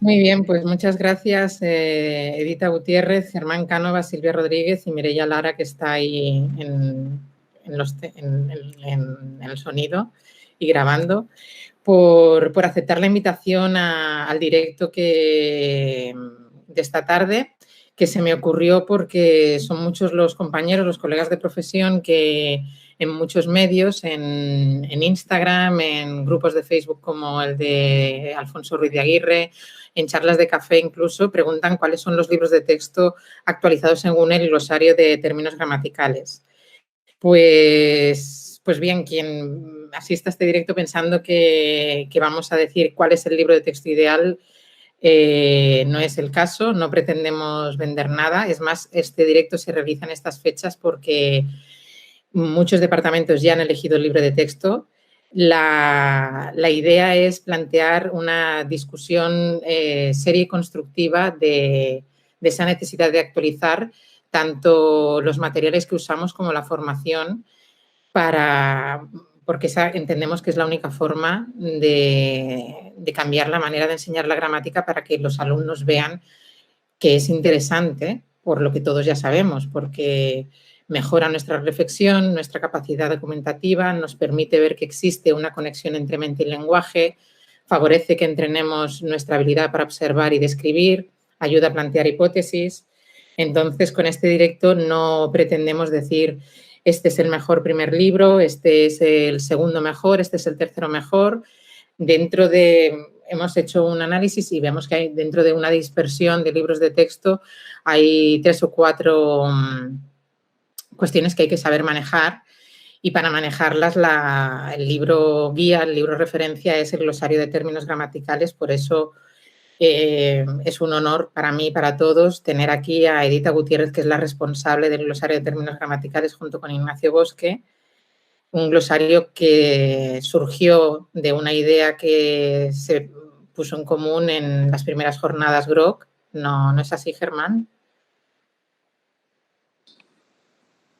Muy bien, pues muchas gracias, Edita Gutiérrez, Germán Cánovas, Silvia Rodríguez y Mireia Lara, que está ahí en el sonido y grabando, por aceptar la invitación al directo de esta tarde, que se me ocurrió porque son muchos los compañeros, los colegas de profesión que en muchos medios, en Instagram, en grupos de Facebook como el de Alfonso Ruiz de Aguirre, en charlas de café incluso, preguntan cuáles son los libros de texto actualizados según el glosario de términos gramaticales. Pues bien, quien asista a este directo pensando que vamos a decir cuál es el libro de texto ideal, no es el caso, no pretendemos vender nada. Es más, este directo se realiza en estas fechas porque muchos departamentos ya han elegido el libro de texto. La idea es plantear una discusión seria y constructiva de esa necesidad de actualizar tanto los materiales que usamos como la formación porque entendemos que es la única forma de cambiar la manera de enseñar la gramática para que los alumnos vean que es interesante, por lo que todos ya sabemos, porque mejora nuestra reflexión, nuestra capacidad documentativa, nos permite ver que existe una conexión entre mente y lenguaje, favorece que entrenemos nuestra habilidad para observar y describir, ayuda a plantear hipótesis. Entonces, con este directo no pretendemos decir este es el mejor primer libro, este es el segundo mejor, este es el tercero mejor. Hemos hecho un análisis y vemos que hay dentro de una dispersión de libros de texto hay 3 o 4 cuestiones que hay que saber manejar y para manejarlas el libro guía, el libro referencia es el glosario de términos gramaticales, por eso es un honor para mí y para todos tener aquí a Edita Gutiérrez, que es la responsable del glosario de términos gramaticales junto con Ignacio Bosque, un glosario que surgió de una idea que se puso en común en las primeras jornadas GROC. ¿No es así, Germán?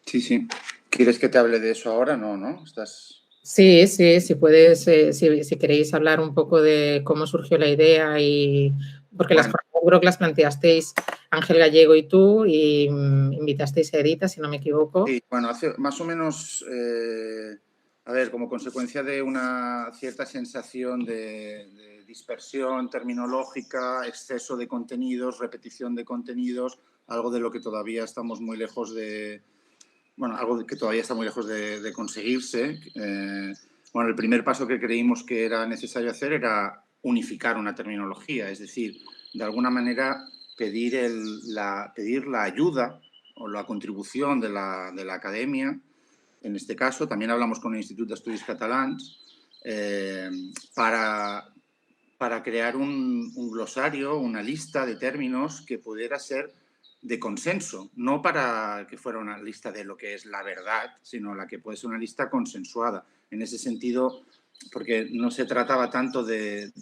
Sí, sí. ¿Quieres que te hable de eso ahora? No. Sí, si puedes, si queréis hablar un poco de cómo surgió la idea porque las jornadas GROC las planteasteis Ángel Gallego y tú y invitasteis a Edita, si no me equivoco. Sí, bueno, hace más o menos, como consecuencia de una cierta sensación de dispersión terminológica, exceso de contenidos, repetición de contenidos, algo de lo que todavía estamos muy lejos algo que todavía está muy lejos de conseguirse. El primer paso que creímos que era necesario hacer era unificar una terminología, es decir, de alguna manera pedir la ayuda o la contribución de la academia, en este caso, también hablamos con el Institut d'Estudis Catalans, para crear un glosario, una lista de términos que pudiera ser de consenso, no para que fuera una lista de lo que es la verdad, sino la que puede ser una lista consensuada. En ese sentido, porque no se trataba tanto de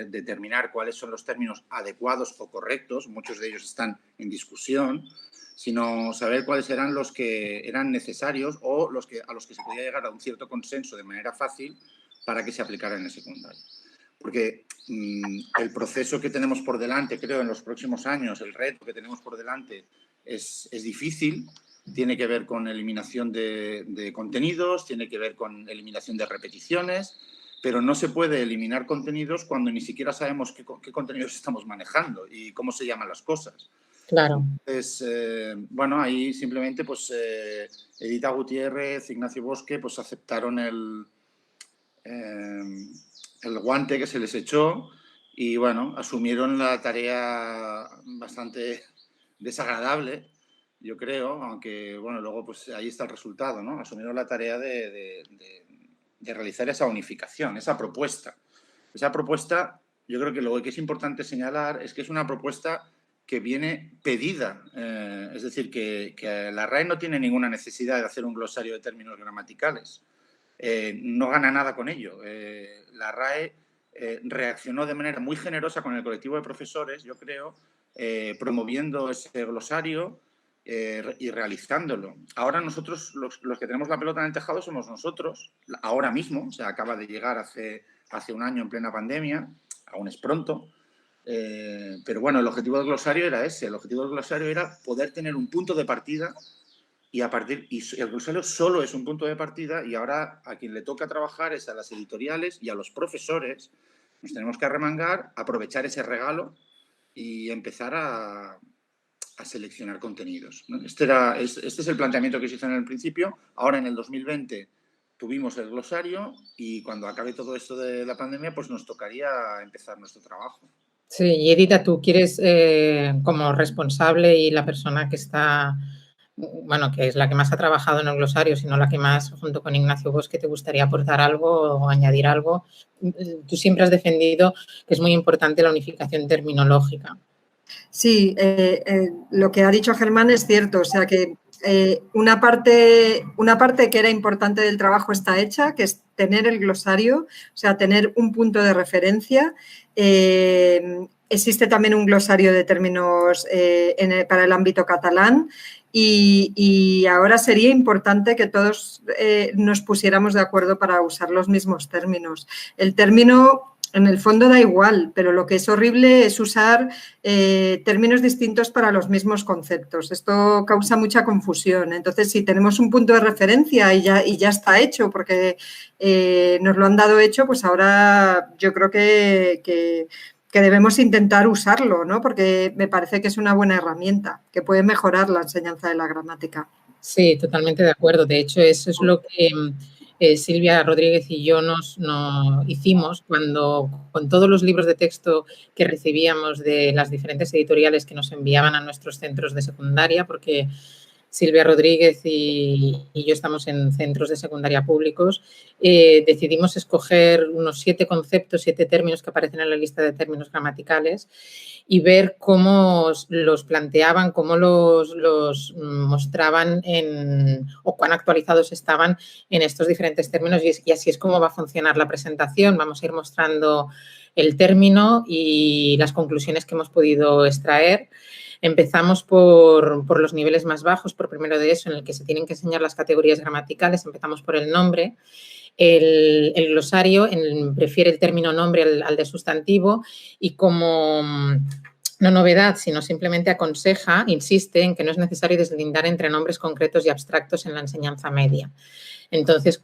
determinar cuáles son los términos adecuados o correctos, muchos de ellos están en discusión, sino saber cuáles eran los que eran necesarios o a los que se podía llegar a un cierto consenso de manera fácil para que se aplicara en el secundario. Porque el proceso que tenemos por delante, creo, en los próximos años, el reto que tenemos por delante es difícil, tiene que ver con eliminación de contenidos, tiene que ver con eliminación de repeticiones, pero no se puede eliminar contenidos cuando ni siquiera sabemos qué contenidos estamos manejando y cómo se llaman las cosas. Claro. Entonces, ahí simplemente, Edita Gutiérrez, Ignacio Bosque, aceptaron el guante que se les echó y, asumieron la tarea bastante desagradable, yo creo, aunque, luego ahí está el resultado, ¿no? Asumieron la tarea de realizar esa unificación, esa propuesta. Esa propuesta, yo creo que lo que es importante señalar es que es una propuesta que viene pedida, es decir, que la RAE no tiene ninguna necesidad de hacer un glosario de términos gramaticales. No gana nada con ello. La RAE reaccionó de manera muy generosa con el colectivo de profesores, yo creo, promoviendo ese glosario y realizándolo. Ahora nosotros, los que tenemos la pelota en el tejado somos nosotros, ahora mismo, o sea, acaba de llegar hace un año en plena pandemia, aún es pronto, Pero bueno, el objetivo del glosario era ese. El objetivo del glosario era poder tener un punto de partida y el glosario solo es un punto de partida, y ahora a quien le toca trabajar es a las editoriales y a los profesores. Nos tenemos que arremangar, aprovechar ese regalo y empezar a seleccionar contenidos, ¿no? Este es el planteamiento que se hizo en el principio. Ahora, en el 2020, tuvimos el glosario y cuando acabe todo esto de la pandemia, pues nos tocaría empezar nuestro trabajo. Sí, y Edita, tú quieres, como responsable y la persona que está, bueno, que es la que más ha trabajado en el glosario, sino la que más, junto con Ignacio Bosque, te gustaría aportar algo o añadir algo. Tú siempre has defendido que es muy importante la unificación terminológica. Sí, lo que ha dicho Germán es cierto, o sea que una parte que era importante del trabajo está hecha, que es tener el glosario, o sea, tener un punto de referencia. Existe también un glosario de términos para el ámbito catalán y ahora sería importante que todos nos pusiéramos de acuerdo para usar los mismos términos. El término, en el fondo, da igual, pero lo que es horrible es usar términos distintos para los mismos conceptos. Esto causa mucha confusión. Entonces, si tenemos un punto de referencia y ya está hecho, porque nos lo han dado hecho, pues ahora yo creo que debemos intentar usarlo, ¿no? Porque me parece que es una buena herramienta, que puede mejorar la enseñanza de la gramática. Sí, totalmente de acuerdo. De hecho, eso es lo que Silvia Rodríguez y yo nos hicimos cuando, con todos los libros de texto que recibíamos de las diferentes editoriales que nos enviaban a nuestros centros de secundaria, porque Silvia Rodríguez y yo estamos en centros de secundaria públicos, decidimos escoger unos 7 conceptos, 7 términos que aparecen en la lista de términos gramaticales y ver cómo los planteaban, cómo los mostraban o cuán actualizados estaban en estos diferentes términos, y así es como va a funcionar la presentación. Vamos a ir mostrando el término y las conclusiones que hemos podido extraer. Empezamos por los niveles más bajos, por primero de eso, en el que se tienen que enseñar las categorías gramaticales. Empezamos por el nombre. El glosario prefiere el término nombre al de sustantivo y, como no novedad, sino simplemente aconseja, insiste en que no es necesario deslindar entre nombres concretos y abstractos en la enseñanza media. Entonces,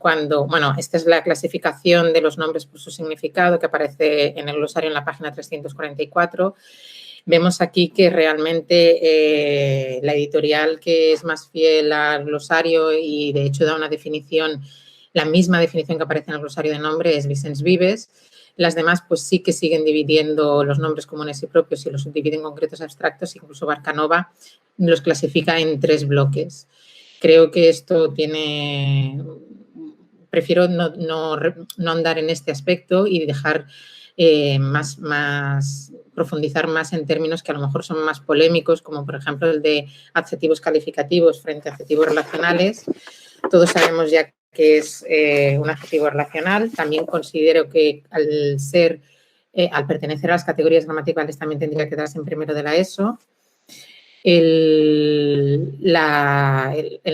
esta es la clasificación de los nombres por su significado que aparece en el glosario en la página 344. Vemos aquí que realmente la editorial que es más fiel al glosario y, de hecho, da una definición, la misma definición que aparece en el glosario de nombre, es Vicens Vives. Las demás, pues sí que siguen dividiendo los nombres comunes y propios y los subdividen en concretos abstractos. Incluso Barcanova los clasifica en 3 bloques. Creo que esto prefiero no andar en este aspecto y dejar profundizar más en términos que a lo mejor son más polémicos, como por ejemplo el de adjetivos calificativos frente a adjetivos relacionales. Todos sabemos ya que es un adjetivo relacional. También considero que al pertenecer a las categorías gramaticales también tendría que darse en primero de la ESO. El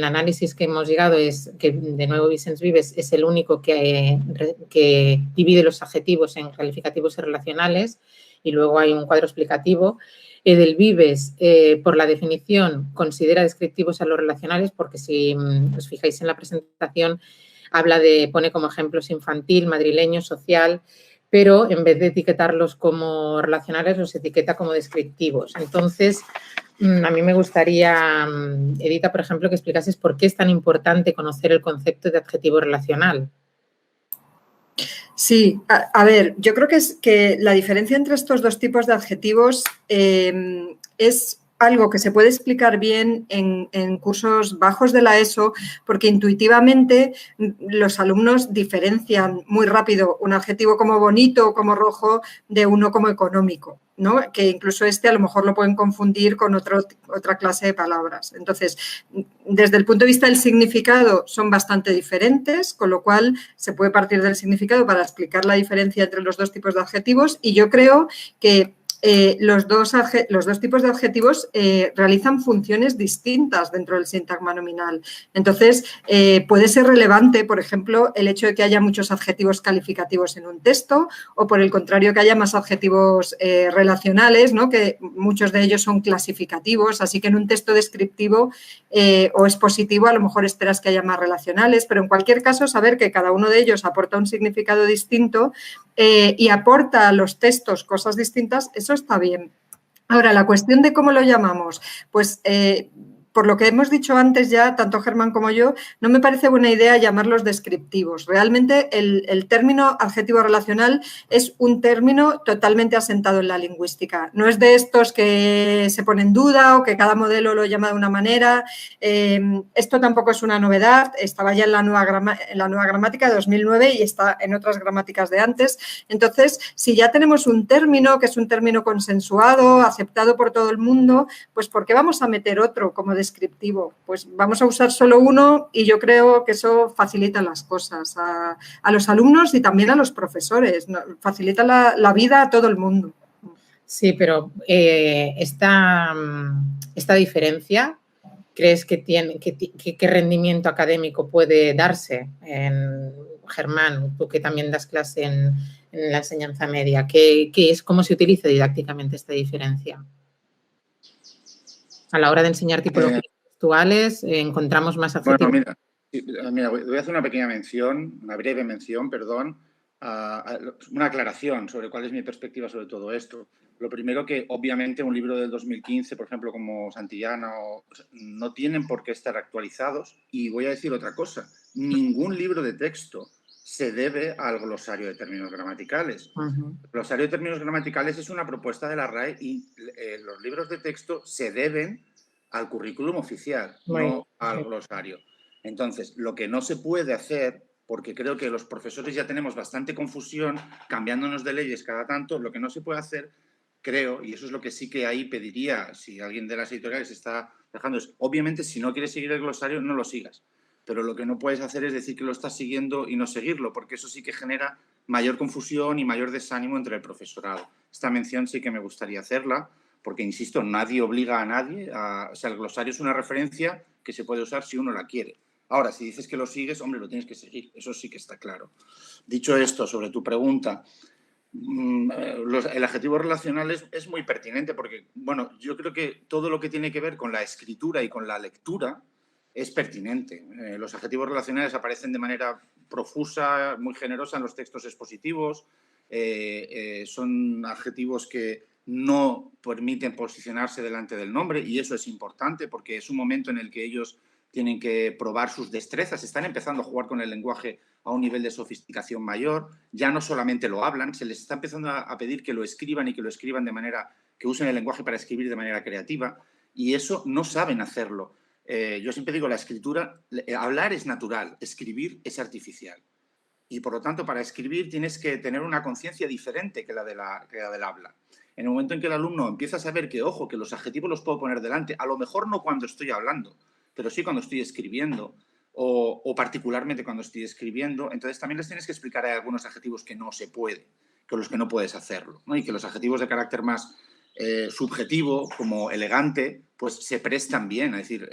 análisis que hemos llegado es que, de nuevo, Vicens Vives es el único que divide los adjetivos en calificativos y relacionales, y luego hay un cuadro explicativo. Edelvives, por la definición, considera descriptivos a los relacionales, porque si os fijáis en la presentación, pone como ejemplos infantil, madrileño, social, pero en vez de etiquetarlos como relacionales, los etiqueta como descriptivos. Entonces, a mí me gustaría, Edita, por ejemplo, que explicases por qué es tan importante conocer el concepto de adjetivo relacional. Sí, a ver, yo creo que la diferencia entre estos dos tipos de adjetivos es algo que se puede explicar bien en cursos bajos de la ESO, porque intuitivamente los alumnos diferencian muy rápido un adjetivo como bonito o como rojo de uno como económico, ¿no? Que incluso a lo mejor lo pueden confundir con otra clase de palabras. Entonces, desde el punto de vista del significado son bastante diferentes, con lo cual se puede partir del significado para explicar la diferencia entre los dos tipos de adjetivos, y yo creo que los dos tipos de adjetivos realizan funciones distintas dentro del sintagma nominal. Entonces, puede ser relevante, por ejemplo, el hecho de que haya muchos adjetivos calificativos en un texto o, por el contrario, que haya más adjetivos relacionales, ¿no? Que muchos de ellos son clasificativos, así que en un texto descriptivo o expositivo a lo mejor esperas que haya más relacionales, pero en cualquier caso saber que cada uno de ellos aporta un significado distinto y aporta a los textos cosas distintas, eso está bien. Ahora, la cuestión de cómo lo llamamos, pues por lo que hemos dicho antes ya, tanto Germán como yo, no me parece buena idea llamarlos descriptivos. Realmente el término adjetivo relacional es un término totalmente asentado en la lingüística. No es de estos que se pone en duda o que cada modelo lo llama de una manera. Esto tampoco es una novedad, estaba ya en la nueva gramática de 2009 y está en otras gramáticas de antes. Entonces, si ya tenemos un término que es un término consensuado, aceptado por todo el mundo, pues ¿por qué vamos a meter otro como descriptivo? Pues vamos a usar solo uno y yo creo que eso facilita las cosas a los alumnos y también a los profesores, ¿no? Facilita la vida a todo el mundo. Sí, pero esta diferencia, ¿crees que tiene qué rendimiento académico puede darse? Germán, tú que también das clase en la enseñanza media, ¿cómo se utiliza didácticamente esta diferencia? A la hora de enseñar tipologías textuales, encontramos más adjetivos. Bueno, mira, voy a hacer una pequeña mención, una breve mención, perdón, una aclaración sobre cuál es mi perspectiva sobre todo esto. Lo primero que, obviamente, un libro del 2015, por ejemplo, como Santillana, no tienen por qué estar actualizados. Y voy a decir otra cosa, ningún libro de texto se debe al glosario de términos gramaticales. El glosario de términos gramaticales es una propuesta de la RAE y los libros de texto se deben al currículum oficial, no al glosario. Entonces, lo que no se puede hacer, porque creo que los profesores ya tenemos bastante confusión cambiándonos de leyes cada tanto, lo que no se puede hacer, creo, y eso es lo que sí que ahí pediría, si alguien de las editoriales está dejando, es, obviamente, si no quieres seguir el glosario, no lo sigas. Pero lo que no puedes hacer es decir que lo estás siguiendo y no seguirlo, porque eso sí que genera mayor confusión y mayor desánimo entre el profesorado. Esta mención sí que me gustaría hacerla, porque, insisto, nadie obliga a nadie. O sea, el glosario es una referencia que se puede usar si uno la quiere. Ahora, si dices que lo sigues, hombre, lo tienes que seguir. Eso sí que está claro. Dicho esto, sobre tu pregunta, el adjetivo relacional es muy pertinente porque, bueno, yo creo que todo lo que tiene que ver con la escritura y con la lectura es pertinente. Los adjetivos relacionales aparecen de manera profusa, muy generosa en los textos expositivos. Son adjetivos que no permiten posicionarse delante del nombre y eso es importante porque es un momento en el que ellos tienen que probar sus destrezas, están empezando a jugar con el lenguaje a un nivel de sofisticación mayor, ya no solamente lo hablan, se les está empezando a pedir que lo escriban y que lo escriban de manera, que usen el lenguaje para escribir de manera creativa y eso no saben hacerlo. Yo siempre digo, la escritura, hablar es natural, escribir es artificial. Y por lo tanto, para escribir tienes que tener una conciencia diferente que la del habla. En el momento en que el alumno empieza a saber que, ojo, que los adjetivos los puedo poner delante, a lo mejor no cuando estoy hablando, pero sí cuando estoy escribiendo o particularmente cuando estoy escribiendo, entonces también les tienes que explicar hay algunos adjetivos que no se puede, con los que no puedes hacerlo, ¿no? Y que los adjetivos de carácter más subjetivo, como elegante, pues se prestan bien, es decir,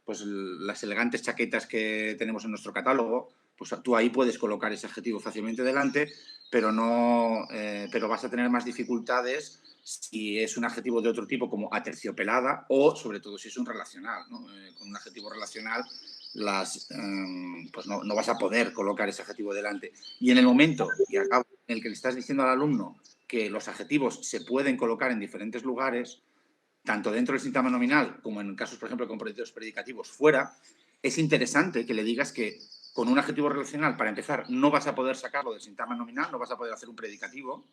pues las elegantes chaquetas que tenemos en nuestro catálogo, pues tú ahí puedes colocar ese adjetivo fácilmente delante, pero pero vas a tener más dificultades si es un adjetivo de otro tipo como aterciopelada o, sobre todo, si es un relacional, ¿no? Con un adjetivo relacional pues no vas a poder colocar ese adjetivo delante. Y en el momento y al cabo en el que le estás diciendo al alumno que los adjetivos se pueden colocar en diferentes lugares, tanto dentro del sintagma nominal como en casos, por ejemplo, con proyectos predicativos fuera, es interesante que le digas que con un adjetivo relacional, para empezar, no vas a poder sacarlo del sintagma nominal, no vas a poder hacer un predicativo,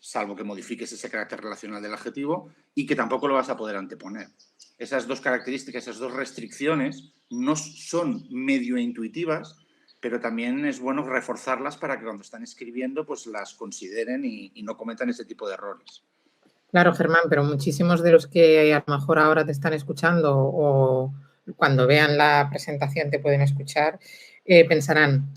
salvo que modifiques ese carácter relacional del adjetivo, y que tampoco lo vas a poder anteponer. Esas dos características, esas dos restricciones, no son medio intuitivas, pero también es bueno reforzarlas para que cuando están escribiendo pues las consideren y no cometan ese tipo de errores. Claro, Germán, pero muchísimos de los que a lo mejor ahora te están escuchando o cuando vean la presentación te pueden escuchar, pensarán,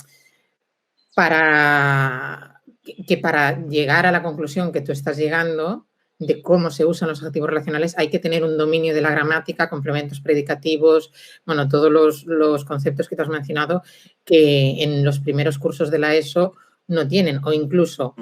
para que para llegar a la conclusión que tú estás llegando de cómo se usan los adjetivos relacionales hay que tener un dominio de la gramática, complementos predicativos, bueno, todos los conceptos que tú has mencionado que en los primeros cursos de la ESO no tienen, o incluso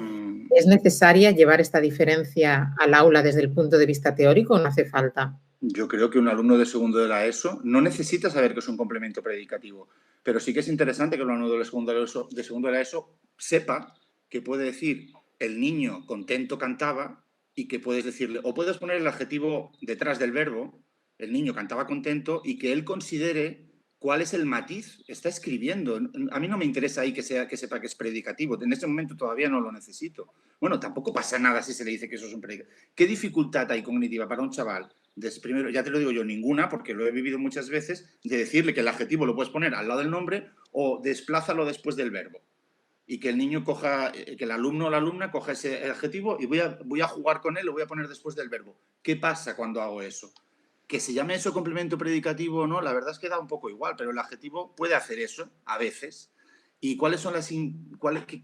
¿es necesaria llevar esta diferencia al aula desde el punto de vista teórico o no hace falta? Yo creo que un alumno de segundo de la ESO no necesita saber que es un complemento predicativo, pero sí que es interesante que un alumno de segundo de la ESO sepa que puede decir el niño contento cantaba y que puedes decirle, o puedes poner el adjetivo detrás del verbo, el niño cantaba contento, y que él considere cuál es el matiz. Está escribiendo. A mí no me interesa ahí que sepa que es predicativo. En este momento todavía no lo necesito. Bueno, tampoco pasa nada si se le dice que eso es un predicativo. ¿Qué dificultad hay cognitiva para un chaval? Primero, ya te lo digo yo, ninguna, porque lo he vivido muchas veces, de decirle que el adjetivo lo puedes poner al lado del nombre o desplázalo después del verbo. Y que el niño coja, que el alumno o la alumna coja ese adjetivo y voy a jugar con él, lo voy a poner después del verbo. ¿Qué pasa cuando hago eso? Que se llame eso complemento predicativo o no, la verdad es que da un poco igual, pero el adjetivo puede hacer eso a veces. ¿Y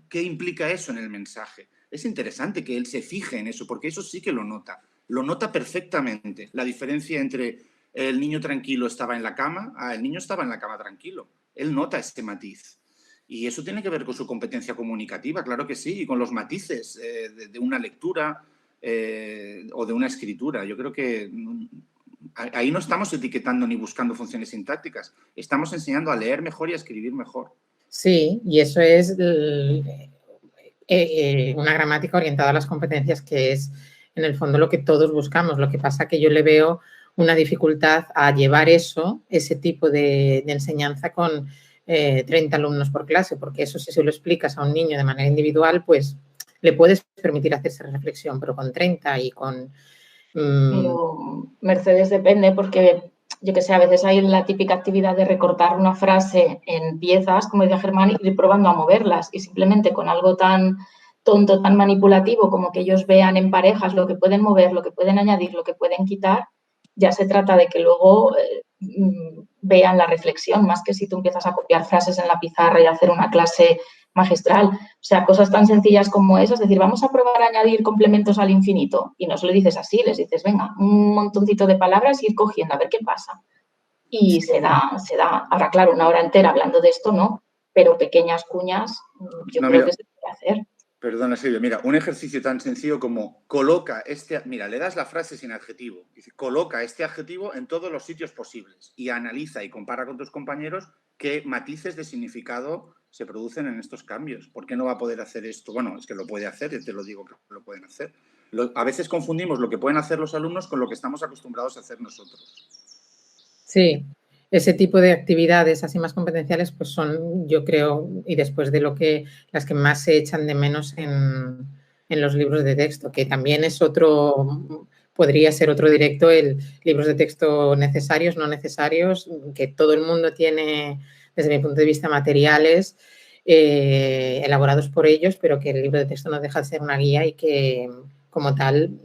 qué implica eso en el mensaje? Es interesante que él se fije en eso, porque eso sí que lo nota perfectamente. La diferencia entre el niño tranquilo estaba en la cama, el niño estaba en la cama tranquilo. Él nota ese matiz. Y eso tiene que ver con su competencia comunicativa, claro que sí, y con los matices de una lectura o de una escritura. Yo creo que ahí no estamos etiquetando ni buscando funciones sintácticas, estamos enseñando a leer mejor y a escribir mejor. Sí, y eso es una gramática orientada a las competencias, que es en el fondo lo que todos buscamos. Lo que pasa que yo le veo una dificultad a llevar ese tipo de enseñanza con 30 alumnos por clase, porque eso si se lo explicas a un niño de manera individual, pues le puedes permitir hacer esa reflexión, pero con 30 y con... Pero, Mercedes, depende porque, yo que sé, a veces hay la típica actividad de recortar una frase en piezas, como decía Germán, y ir probando a moverlas, y simplemente con algo tan tonto, tan manipulativo, como que ellos vean en parejas lo que pueden mover, lo que pueden añadir, lo que pueden quitar, ya se trata de que luego vean la reflexión, más que si tú empiezas a copiar frases en la pizarra y hacer una clase magistral. O sea, cosas tan sencillas como esas, es decir, vamos a probar a añadir complementos al infinito. Y no se lo dices así, les dices, venga, un montoncito de palabras y ir cogiendo a ver qué pasa. Y se da. Ahora, claro, una hora entera hablando de esto, no, pero pequeñas cuñas yo creo que se puede hacer. Perdona, Silvia, mira, un ejercicio tan sencillo como mira, le das la frase sin adjetivo, dice, coloca este adjetivo en todos los sitios posibles y analiza y compara con tus compañeros qué matices de significado se producen en estos cambios. ¿Por qué no va a poder hacer esto? Bueno, es que lo puede hacer, te lo digo que lo pueden hacer. A veces confundimos lo que pueden hacer los alumnos con lo que estamos acostumbrados a hacer nosotros. Sí. Ese tipo de actividades así más competenciales pues son, yo creo, y después de las que más se echan de menos en los libros de texto, que también es podría ser otro directo, el libros de texto necesarios, no necesarios, que todo el mundo tiene, desde mi punto de vista, materiales elaborados por ellos, pero que el libro de texto no deja de ser una guía y que, como tal,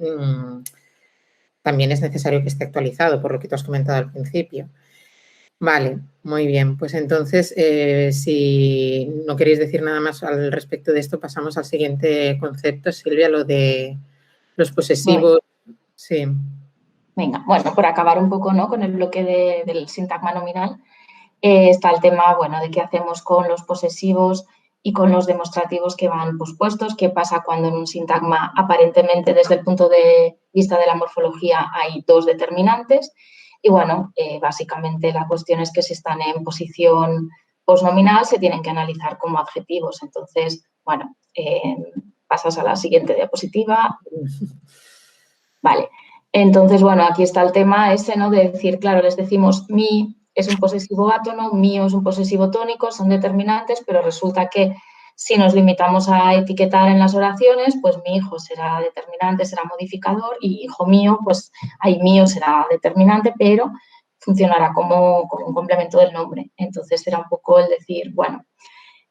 también es necesario que esté actualizado, por lo que tú has comentado al principio. Vale, muy bien. Pues entonces, si no queréis decir nada más al respecto de esto, pasamos al siguiente concepto, Silvia, lo de los posesivos. Bueno. Sí. Venga, bueno, por acabar un poco, ¿no?, con el bloque del sintagma nominal, está el tema, bueno, de qué hacemos con los posesivos y con los demostrativos que van pospuestos, qué pasa cuando en un sintagma aparentemente desde el punto de vista de la morfología hay dos determinantes. Y bueno, básicamente la cuestión es que si están en posición posnominal se tienen que analizar como adjetivos. Entonces, bueno, pasas a la siguiente diapositiva. Vale, entonces, bueno, aquí está el tema ese, ¿no?, de decir, claro, les decimos mi es un posesivo átono, mío es un posesivo tónico, son determinantes, pero resulta que si nos limitamos a etiquetar en las oraciones, pues mi hijo será determinante, será modificador, y hijo mío, pues ahí mío será determinante, pero funcionará como un complemento del nombre. Entonces era un poco el decir, bueno,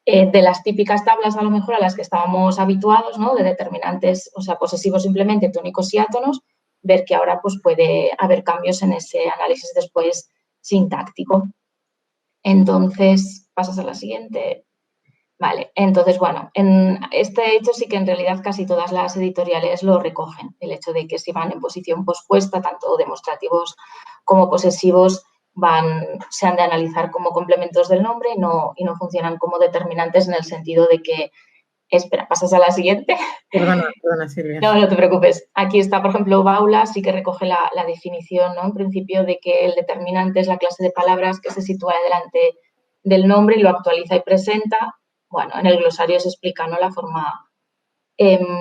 de las típicas tablas a lo mejor a las que estábamos habituados, ¿no?, de determinantes, o sea, posesivos simplemente, tónicos y átonos, ver que ahora pues puede haber cambios en ese análisis después sintáctico. Entonces, pasas a la siguiente. Vale, entonces, bueno, en este hecho sí que en realidad casi todas las editoriales lo recogen, el hecho de que si van en posición pospuesta, tanto demostrativos como posesivos se han de analizar como complementos del nombre y no funcionan como determinantes en el sentido de que, espera, ¿pasas a la siguiente? Perdona, Silvia. No te preocupes. Aquí está, por ejemplo, Baula sí que recoge la definición, ¿no? En principio de que el determinante es la clase de palabras que se sitúa delante del nombre y lo actualiza y presenta. Bueno, en el glosario se explica, ¿no?, la forma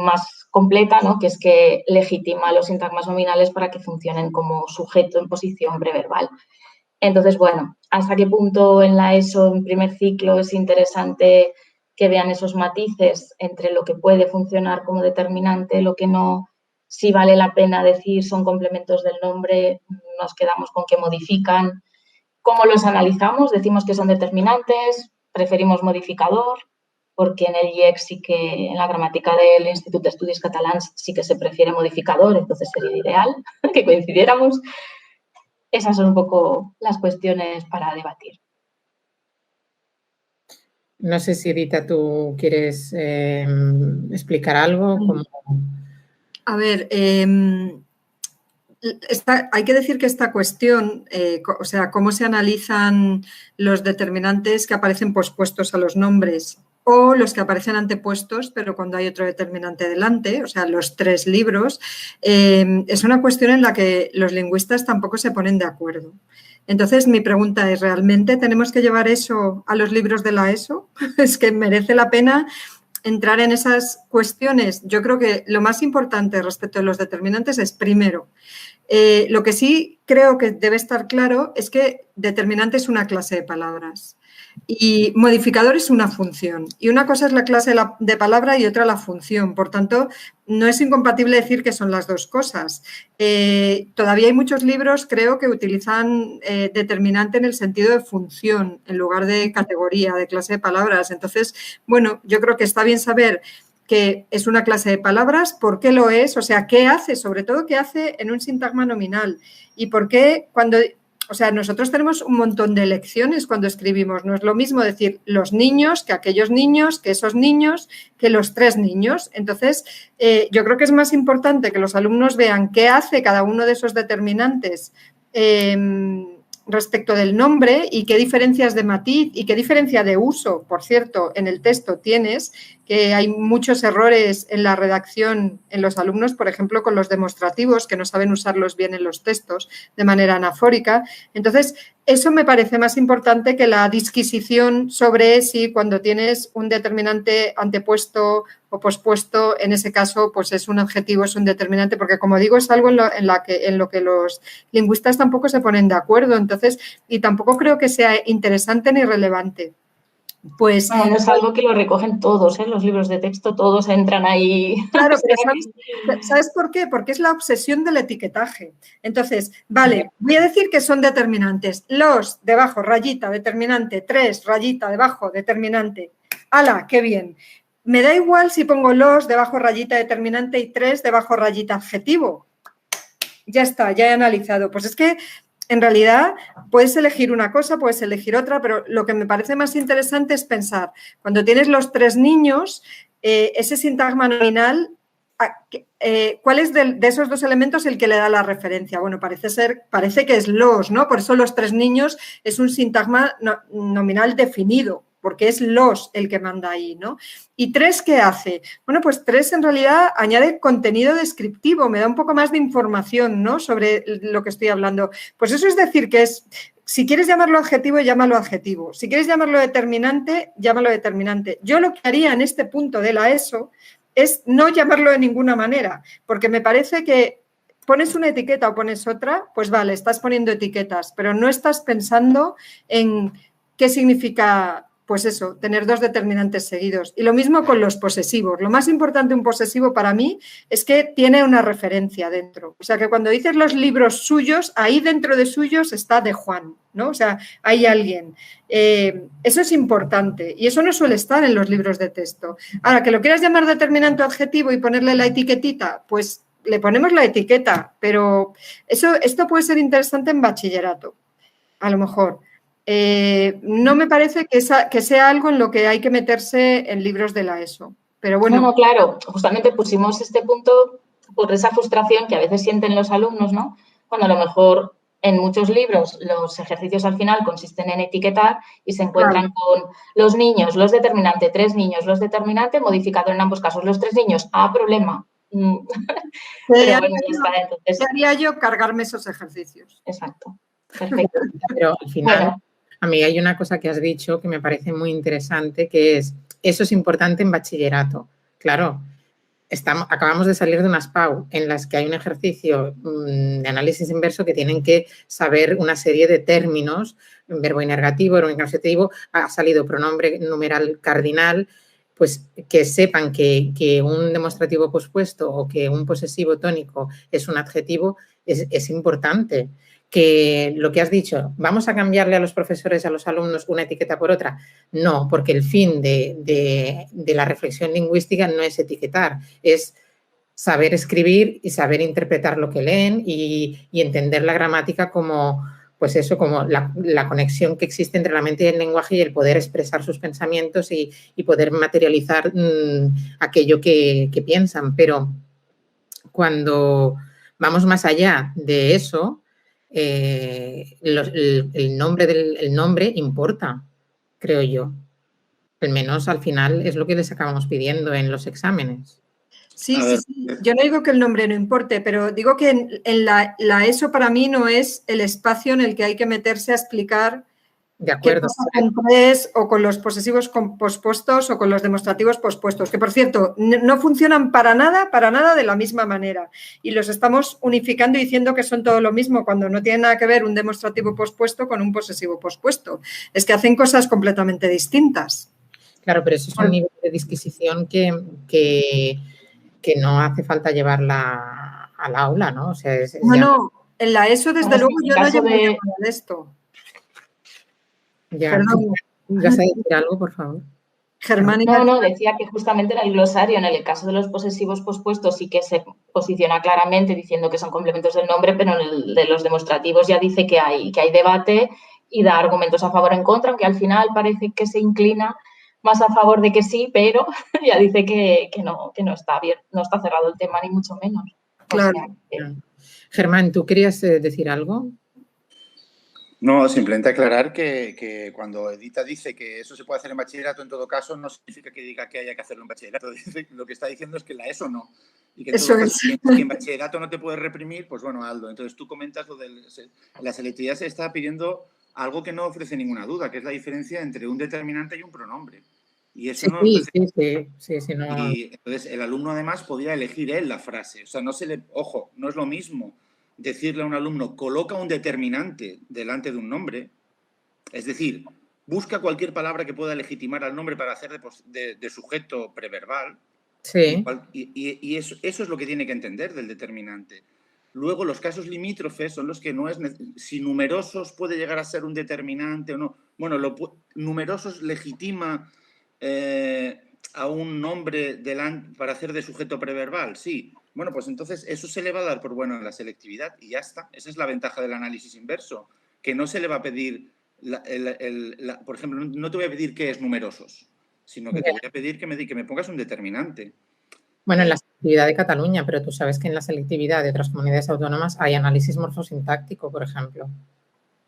más completa, ¿no?, que es que legitima los sintagmas nominales para que funcionen como sujeto en posición preverbal. Entonces, bueno, ¿hasta qué punto en la ESO, en primer ciclo, es interesante que vean esos matices entre lo que puede funcionar como determinante, lo que no? Si vale la pena decir son complementos del nombre, nos quedamos con que modifican. ¿Cómo los analizamos? Decimos que son determinantes, preferimos modificador, porque en el IEC sí que, en la gramática del Institut d'Estudis Catalans, sí que se prefiere modificador, entonces sería ideal que coincidiéramos. Esas son un poco las cuestiones para debatir. No sé si, Rita, tú quieres explicar algo. A ver, hay que decir que esta cuestión, o sea, cómo se analizan los determinantes que aparecen pospuestos a los nombres o los que aparecen antepuestos, pero cuando hay otro determinante delante, o sea, los tres libros, es una cuestión en la que los lingüistas tampoco se ponen de acuerdo. Entonces, mi pregunta es, ¿realmente tenemos que llevar eso a los libros de la ESO? ¿Es que merece la pena entrar en esas cuestiones? Yo creo que lo más importante respecto a los determinantes es, primero, lo que sí creo que debe estar claro es que determinante es una clase de palabras y modificador es una función. Y una cosa es la clase de palabra y otra la función. Por tanto, no es incompatible decir que son las dos cosas. Todavía hay muchos libros, creo, que utilizan determinante en el sentido de función en lugar de categoría, de clase de palabras. Entonces, bueno, yo creo que está bien saber que es una clase de palabras, por qué lo es, o sea, qué hace, sobre todo qué hace en un sintagma nominal y por qué cuando, o sea, nosotros tenemos un montón de elecciones cuando escribimos, no es lo mismo decir los niños que aquellos niños, que esos niños, que los tres niños. Entonces, yo creo que es más importante que los alumnos vean qué hace cada uno de esos determinantes respecto del nombre y qué diferencias de matiz y qué diferencia de uso, por cierto, en el texto tienes, que hay muchos errores en la redacción en los alumnos, por ejemplo, con los demostrativos, que no saben usarlos bien en los textos de manera anafórica. Entonces, eso me parece más importante que la disquisición sobre si cuando tienes un determinante antepuesto o pospuesto, en ese caso, pues es un adjetivo, es un determinante, porque como digo, es algo en lo que los lingüistas tampoco se ponen de acuerdo, entonces, y tampoco creo que sea interesante ni relevante. Pues, no es algo que lo recogen todos, los libros de texto, todos entran ahí. Claro, pero ¿sabes por qué? Porque es la obsesión del etiquetaje. Entonces, vale, voy a decir que son determinantes. Los, debajo, rayita, determinante, 3, rayita, debajo, determinante. ¡Hala, qué bien! Me da igual si pongo los, debajo, rayita, determinante y 3, debajo, rayita, adjetivo. Ya está, ya he analizado. Pues es que en realidad puedes elegir una cosa, puedes elegir otra, pero lo que me parece más interesante es pensar, cuando tienes los tres niños, ese sintagma nominal, ¿cuál es de esos dos elementos el que le da la referencia? Bueno, parece que es los, ¿no? Por eso los tres niños es un sintagma nominal definido, porque es los el que manda ahí, ¿no? ¿Y 3 qué hace? Bueno, pues 3 en realidad añade contenido descriptivo, me da un poco más de información, ¿no?, sobre lo que estoy hablando. Pues eso es decir que es, si quieres llamarlo adjetivo, llámalo adjetivo. Si quieres llamarlo determinante, llámalo determinante. Yo lo que haría en este punto de la ESO es no llamarlo de ninguna manera, porque me parece que pones una etiqueta o pones otra, pues vale, estás poniendo etiquetas, pero no estás pensando en qué significa, pues eso, tener dos determinantes seguidos. Y lo mismo con los posesivos. Lo más importante de un posesivo para mí es que tiene una referencia dentro. O sea, que cuando dices los libros suyos, ahí dentro de suyos está de Juan, ¿no? O sea, hay alguien. Eso es importante y eso no suele estar en los libros de texto. Ahora, que lo quieras llamar determinante o adjetivo y ponerle la etiquetita, pues le ponemos la etiqueta, pero esto puede ser interesante en bachillerato, a lo mejor. No me parece que sea algo en lo que hay que meterse en libros de la ESO. Pero bueno. No, claro, justamente pusimos este punto por esa frustración que a veces sienten los alumnos, ¿no? Cuando a lo mejor en muchos libros los ejercicios al final consisten en etiquetar y se encuentran con los niños, los determinante, 3 niños, los determinante, modificador en ambos casos, los 3 niños, problema. Pero bueno, ya está, entonces. ¿Qué haría yo? Cargarme esos ejercicios. Exacto, perfecto. Pero al final, a mí hay una cosa que has dicho que me parece muy interesante, que es, eso es importante en bachillerato. Claro, acabamos de salir de unas PAU en las que hay un ejercicio de análisis inverso que tienen que saber una serie de términos, verbo inergativo, verbo incausativo, ha salido pronombre numeral cardinal, pues que sepan que un demostrativo pospuesto o que un posesivo tónico es un adjetivo es importante. Que lo que has dicho, ¿vamos a cambiarle a los profesores, a los alumnos una etiqueta por otra? No, porque el fin de la reflexión lingüística no es etiquetar, es saber escribir y saber interpretar lo que leen y entender la gramática como, pues eso, como la conexión que existe entre la mente y el lenguaje y el poder expresar sus pensamientos y poder materializar aquello que piensan. Pero cuando vamos más allá de eso, el nombre importa, creo yo. Al menos al final es lo que les acabamos pidiendo en los exámenes. Sí. Yo no digo que el nombre no importe, pero digo que en la ESO para mí no es el espacio en el que hay que meterse a explicar de acuerdo. qué pasa con tres o con los posesivos pospuestos o con los demostrativos pospuestos, que por cierto no funcionan para nada de la misma manera y los estamos unificando y diciendo que son todo lo mismo cuando no tiene nada que ver un demostrativo pospuesto con un posesivo pospuesto. Es que hacen cosas completamente distintas. Claro, pero eso es un nivel de disquisición que no hace falta llevarla al aula, ¿no? O sea, no, en la ESO desde luego yo no llevo nada de esto. Ya. Perdón. ¿Vas a decir algo, por favor? Germán. No, decía que justamente en el glosario, en el caso de los posesivos pospuestos, sí que se posiciona claramente diciendo que son complementos del nombre, pero en el de los demostrativos ya dice que hay debate y da argumentos a favor o en contra, aunque al final parece que se inclina más a favor de que sí, pero ya dice que no está bien, no está cerrado el tema, ni mucho menos. Claro. O sea, Germán, ¿tú querías decir algo? No, simplemente aclarar que cuando Edita dice que eso se puede hacer en bachillerato, en todo caso, no significa que diga que haya que hacerlo en bachillerato. Lo que está diciendo es que la ESO no. Y que en todo caso, si en bachillerato no te puedes reprimir, pues bueno, hazlo. Entonces tú comentas lo de la selectividad, se está pidiendo algo que no ofrece ninguna duda, que es la diferencia entre un determinante y un pronombre. Y eso no ofrece... Sí, no. Y entonces el alumno además podía elegir él la frase. O sea, ojo, no es lo mismo decirle a un alumno, coloca un determinante delante de un nombre, es decir, busca cualquier palabra que pueda legitimar al nombre para hacer de sujeto preverbal. Sí. Y eso es lo que tiene que entender del determinante. Luego, los casos limítrofes son los que no es... Si numerosos puede llegar a ser un determinante o no. Bueno, numerosos legitima a un nombre para hacer de sujeto preverbal, sí. Bueno, pues entonces eso se le va a dar por bueno en la selectividad y ya está. Esa es la ventaja del análisis inverso, que no se le va a pedir, por ejemplo, no te voy a pedir qué es numerosos, sino que te voy a pedir que me pongas un determinante. Bueno, en la selectividad de Cataluña, pero tú sabes que en la selectividad de otras comunidades autónomas hay análisis morfosintáctico, por ejemplo.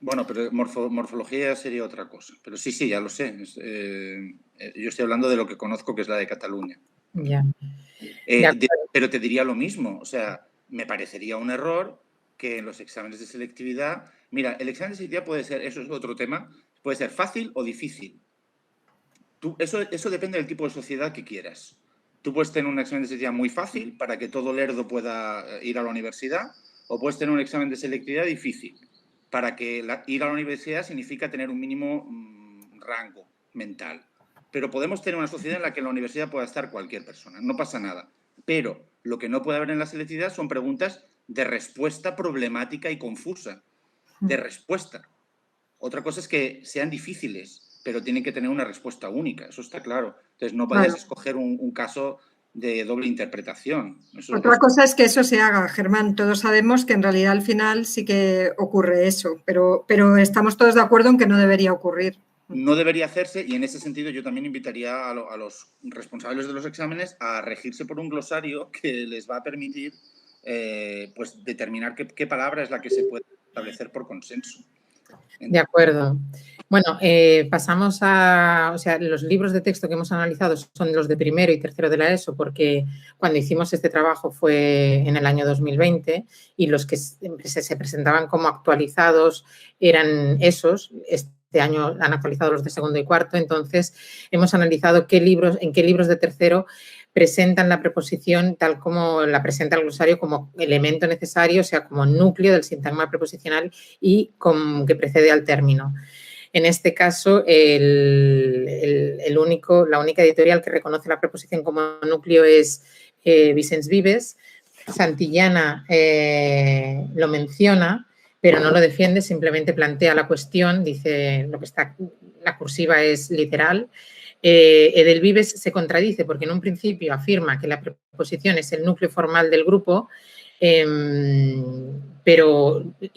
Bueno, pero morfología sería otra cosa. Pero sí, ya lo sé. Yo estoy hablando de lo que conozco, que es la de Cataluña. Ya. Pero te diría lo mismo. O sea, me parecería un error que en los exámenes de selectividad... Mira, el examen de selectividad puede ser, eso es otro tema, puede ser fácil o difícil. Eso depende del tipo de sociedad que quieras. Tú puedes tener un examen de selectividad muy fácil para que todo lerdo pueda ir a la universidad, o puedes tener un examen de selectividad difícil para que ir a la universidad significa tener un mínimo rango mental. Pero podemos tener una sociedad en la que en la universidad pueda estar cualquier persona, no pasa nada. Pero lo que no puede haber en la selectividad son preguntas de respuesta problemática y confusa. De respuesta. Otra cosa es que sean difíciles, pero tienen que tener una respuesta única, eso está claro. Entonces no podías escoger un caso de doble interpretación. Otra cosa es que eso se haga, Germán. Todos sabemos que en realidad al final sí que ocurre eso, pero estamos todos de acuerdo en que no debería ocurrir. No debería hacerse, y en ese sentido yo también invitaría a los responsables de los exámenes a regirse por un glosario que les va a permitir pues determinar qué palabra es la que se puede establecer por consenso. De acuerdo. Bueno, pasamos a, o sea, los libros de texto que hemos analizado son los de primero y tercero de la ESO, porque cuando hicimos este trabajo fue en el año 2020 y los que se presentaban como actualizados eran esos. Este año han actualizado los de segundo y cuarto, entonces hemos analizado en qué libros de tercero presentan la preposición tal como la presenta el glosario como elemento necesario, o sea, como núcleo del sintagma preposicional y que precede al término. En este caso, la única editorial que reconoce la preposición como núcleo es Vicens Vives. Santillana lo menciona, pero no lo defiende, simplemente plantea la cuestión, dice lo que está, la cursiva es literal. Edelvives se contradice porque en un principio afirma que la preposición es el núcleo formal del grupo, y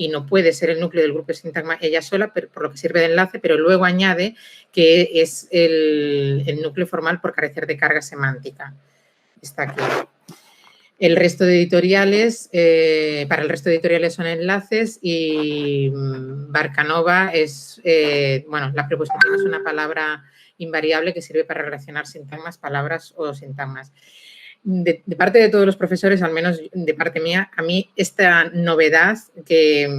no puede ser el núcleo del grupo de sintagma ella sola, por lo que sirve de enlace, pero luego añade que es el núcleo formal por carecer de carga semántica. Está aquí. El resto de editoriales, para el resto de editoriales son enlaces y Barcanova es, la preposición es una palabra invariable que sirve para relacionar sintagmas, palabras o sintagmas. De parte de todos los profesores, al menos de parte mía, a mí esta novedad, que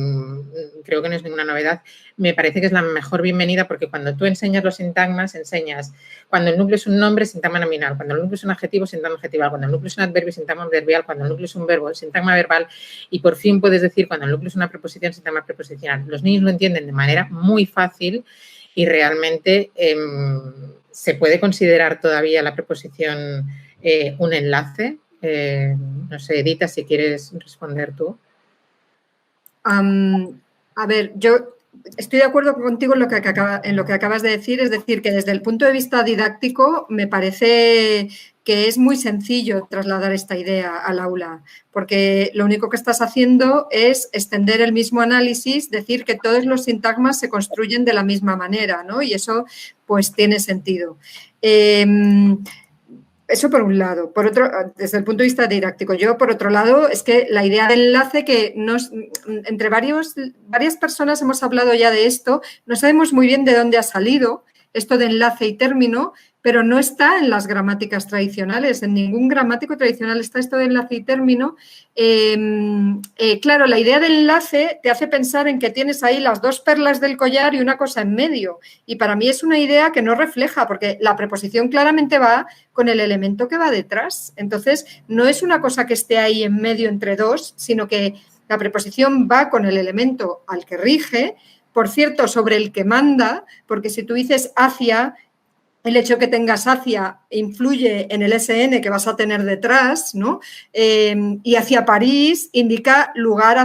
creo que no es ninguna novedad, me parece que es la mejor bienvenida porque cuando tú enseñas los sintagmas, enseñas cuando el núcleo es un nombre, sintagma nominal, cuando el núcleo es un adjetivo, sintagma adjetival, cuando el núcleo es un adverbio, sintagma adverbial, cuando el núcleo es un verbo, sintagma verbal y por fin puedes decir cuando el núcleo es una preposición, sintagma preposicional. Los niños lo entienden de manera muy fácil y realmente se puede considerar todavía la preposición un enlace. No sé, Edita, si quieres responder tú. A ver, yo estoy de acuerdo contigo en lo que acabas de decir, es decir, que desde el punto de vista didáctico me parece que es muy sencillo trasladar esta idea al aula, porque lo único que estás haciendo es extender el mismo análisis, decir que todos los sintagmas se construyen de la misma manera, ¿no? Y eso, pues, tiene sentido. Eso por un lado. Por otro, desde el punto de vista didáctico. Yo, por otro lado, es que la idea del enlace que entre varias personas hemos hablado ya de esto, no sabemos muy bien de dónde ha salido esto de enlace y término, pero no está en las gramáticas tradicionales. En ningún gramático tradicional está esto de enlace y término. Claro, la idea del enlace te hace pensar en que tienes ahí las dos perlas del collar y una cosa en medio. Y para mí es una idea que no refleja, porque la preposición claramente va con el elemento que va detrás. Entonces, no es una cosa que esté ahí en medio entre dos, sino que la preposición va con el elemento al que rige, por cierto, sobre el que manda, porque si tú dices hacia, el hecho que tengas hacia influye en el SN que vas a tener detrás, ¿no? Y hacia París indica lugar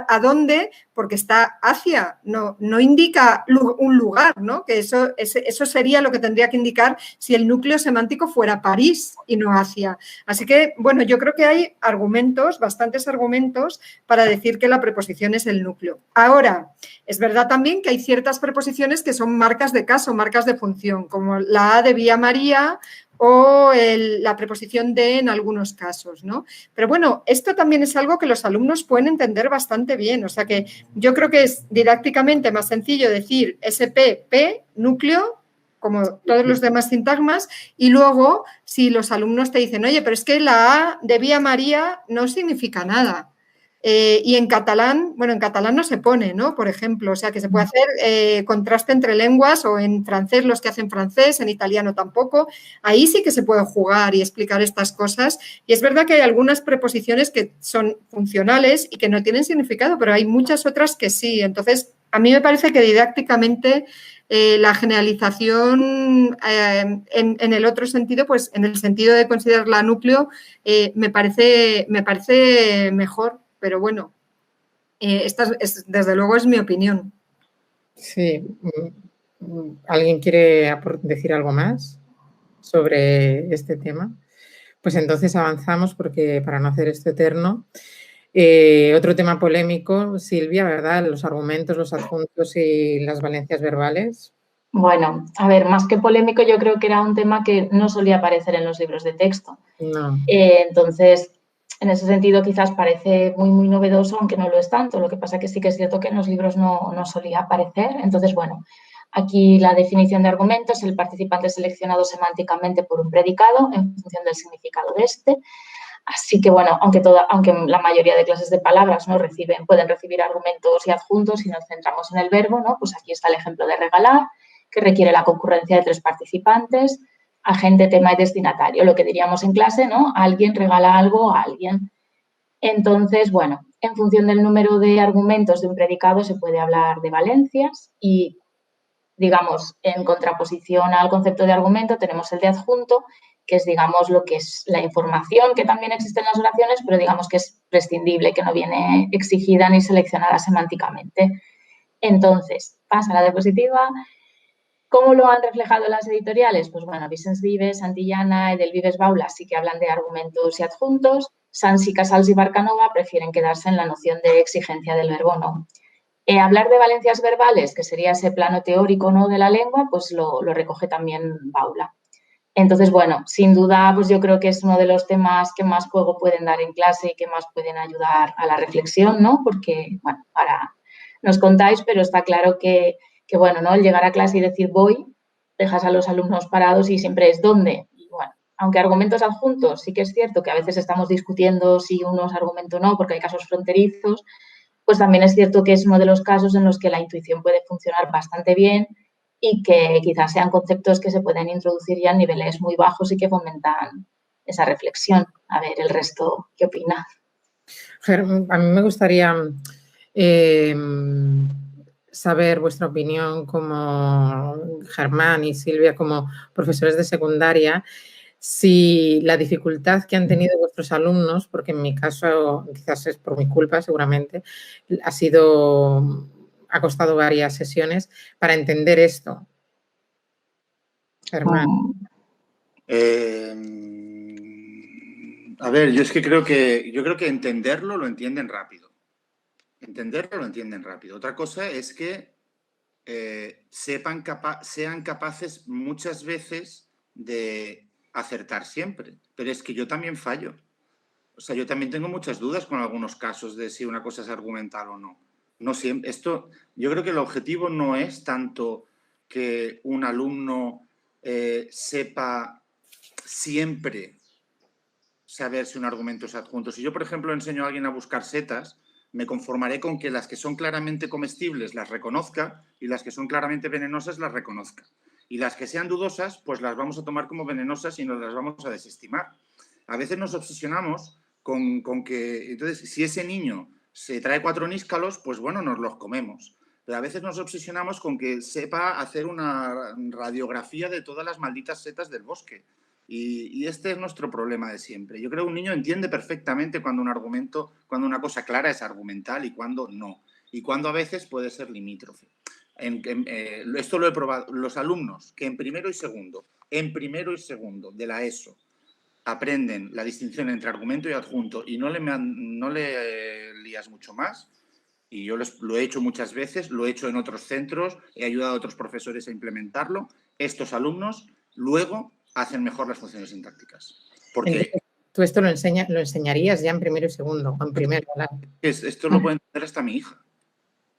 a dónde, porque está hacia, no indica un lugar, ¿no? Que eso sería lo que tendría que indicar si el núcleo semántico fuera París y no hacia. Así que, bueno, yo creo que hay argumentos, bastantes argumentos, para decir que la preposición es el núcleo. Ahora, es verdad también que hay ciertas preposiciones que son marcas de caso, marcas de función, como la A de Vía María o la preposición de en algunos casos, ¿no? Pero bueno, esto también es algo que los alumnos pueden entender bastante bien, o sea que yo creo que es didácticamente más sencillo decir SP, núcleo, como todos los demás sintagmas, y luego si los alumnos te dicen, oye, pero es que la A de Vía María no significa nada. Y en catalán, bueno, en catalán no se pone, ¿no? Por ejemplo, o sea que se puede hacer contraste entre lenguas o en francés los que hacen francés, en italiano tampoco. Ahí sí que se puede jugar y explicar estas cosas. Y es verdad que hay algunas preposiciones que son funcionales y que no tienen significado, pero hay muchas otras que sí. Entonces, a mí me parece que didácticamente la generalización en el otro sentido, pues en el sentido de considerarla núcleo, me parece mejor. Pero bueno, esta desde luego es mi opinión. Sí. ¿Alguien quiere decir algo más sobre este tema? Pues entonces avanzamos porque para no hacer esto eterno. Otro tema polémico, Silvia, ¿verdad? Los argumentos, los adjuntos y las valencias verbales. Bueno, a ver, más que polémico, yo creo que era un tema que no solía aparecer en los libros de texto. No. Entonces, en ese sentido, quizás parece muy, muy novedoso, aunque no lo es tanto. Lo que pasa que sí que es cierto que en los libros no solía aparecer. Entonces, bueno, aquí la definición de argumento es el participante seleccionado semánticamente por un predicado en función del significado de este. Así que, bueno, aunque la mayoría de clases de palabras ¿no? pueden recibir argumentos y adjuntos, si nos centramos en el verbo, ¿no? Pues aquí está el ejemplo de regalar, que requiere la concurrencia de 3 participantes, agente, tema y destinatario. Lo que diríamos en clase, ¿no? Alguien regala algo a alguien. Entonces, bueno, en función del número de argumentos de un predicado se puede hablar de valencias y, digamos, en contraposición al concepto de argumento tenemos el de adjunto, que es, digamos, lo que es la información que también existe en las oraciones, pero digamos que es prescindible, que no viene exigida ni seleccionada semánticamente. Entonces, pasa a la diapositiva. ¿Cómo lo han reflejado las editoriales? Pues bueno, Vicens Vives, Santillana, Edelvives Baula sí que hablan de argumentos y adjuntos. Sansi, Casals y Barcanova prefieren quedarse en la noción de exigencia del verbo no. Hablar de valencias verbales, que sería ese plano teórico ¿no? de la lengua, pues lo recoge también Baula. Entonces, bueno, sin duda, pues yo creo que es uno de los temas que más juego pueden dar en clase y que más pueden ayudar a la reflexión, ¿no? Porque, bueno, ahora nos contáis, pero está claro que bueno, ¿no? El llegar a clase y decir voy, dejas a los alumnos parados y siempre es ¿dónde? Y bueno, aunque argumentos adjuntos, sí que es cierto que a veces estamos discutiendo si uno es argumento o no, porque hay casos fronterizos, pues también es cierto que es uno de los casos en los que la intuición puede funcionar bastante bien y que quizás sean conceptos que se pueden introducir ya a niveles muy bajos y que fomentan esa reflexión. A ver, el resto, ¿qué opina? A mí me gustaría saber vuestra opinión como Germán y Silvia, como profesores de secundaria, si la dificultad que han tenido vuestros alumnos, porque en mi caso, quizás es por mi culpa seguramente, ha costado varias sesiones para entender esto. Germán. A ver, yo creo que entenderlo lo entienden rápido. Otra cosa es que sean capaces muchas veces de acertar siempre. Pero es que yo también fallo. O sea, yo también tengo muchas dudas con algunos casos de si una cosa es argumental o no. No siempre. Yo creo que el objetivo no es tanto que un alumno sepa siempre saber si un argumento es adjunto. Si yo, por ejemplo, enseño a alguien a buscar setas, me conformaré con que las que son claramente comestibles las reconozca y las que son claramente venenosas las reconozca. Y las que sean dudosas, pues las vamos a tomar como venenosas y nos las vamos a desestimar. A veces nos obsesionamos con que, entonces, si ese niño se trae 4 níscalos, pues bueno, nos los comemos. Pero a veces nos obsesionamos con que sepa hacer una radiografía de todas las malditas setas del bosque. Y este es nuestro problema de siempre. Yo creo que un niño entiende perfectamente cuando cuando una cosa clara es argumental y cuando no. Y cuando a veces puede ser limítrofe. Esto lo he probado. Los alumnos que en primero y segundo de la ESO aprenden la distinción entre argumento y adjunto y no le lías mucho más, y yo lo he hecho muchas veces, lo he hecho en otros centros, he ayudado a otros profesores a implementarlo, estos alumnos luego hacen mejor las funciones sintácticas. Porque entonces, tú esto lo enseñarías ya en primero y segundo, en primero. Esto lo puede entender hasta mi hija.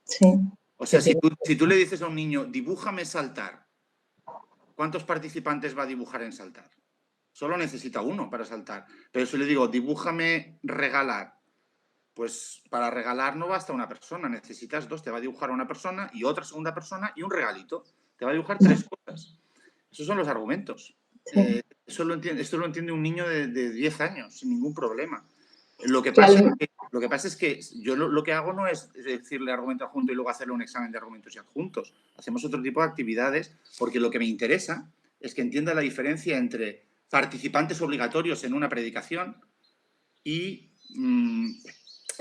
Sí. O sea, si tú le dices a un niño, dibújame saltar, ¿cuántos participantes va a dibujar en saltar? Solo necesita uno para saltar. Pero si le digo, dibújame regalar, pues para regalar no basta una persona, necesitas 2. Te va a dibujar una persona y otra segunda persona y un regalito. Te va a dibujar 3 cosas. Esos son los argumentos. Sí. Esto lo entiende un niño de 10 años sin ningún problema. Lo que pasa es que yo lo que hago no es decirle argumento adjunto y luego hacerle un examen de argumentos y adjuntos. Hacemos otro tipo de actividades porque lo que me interesa es que entienda la diferencia entre participantes obligatorios en una predicación y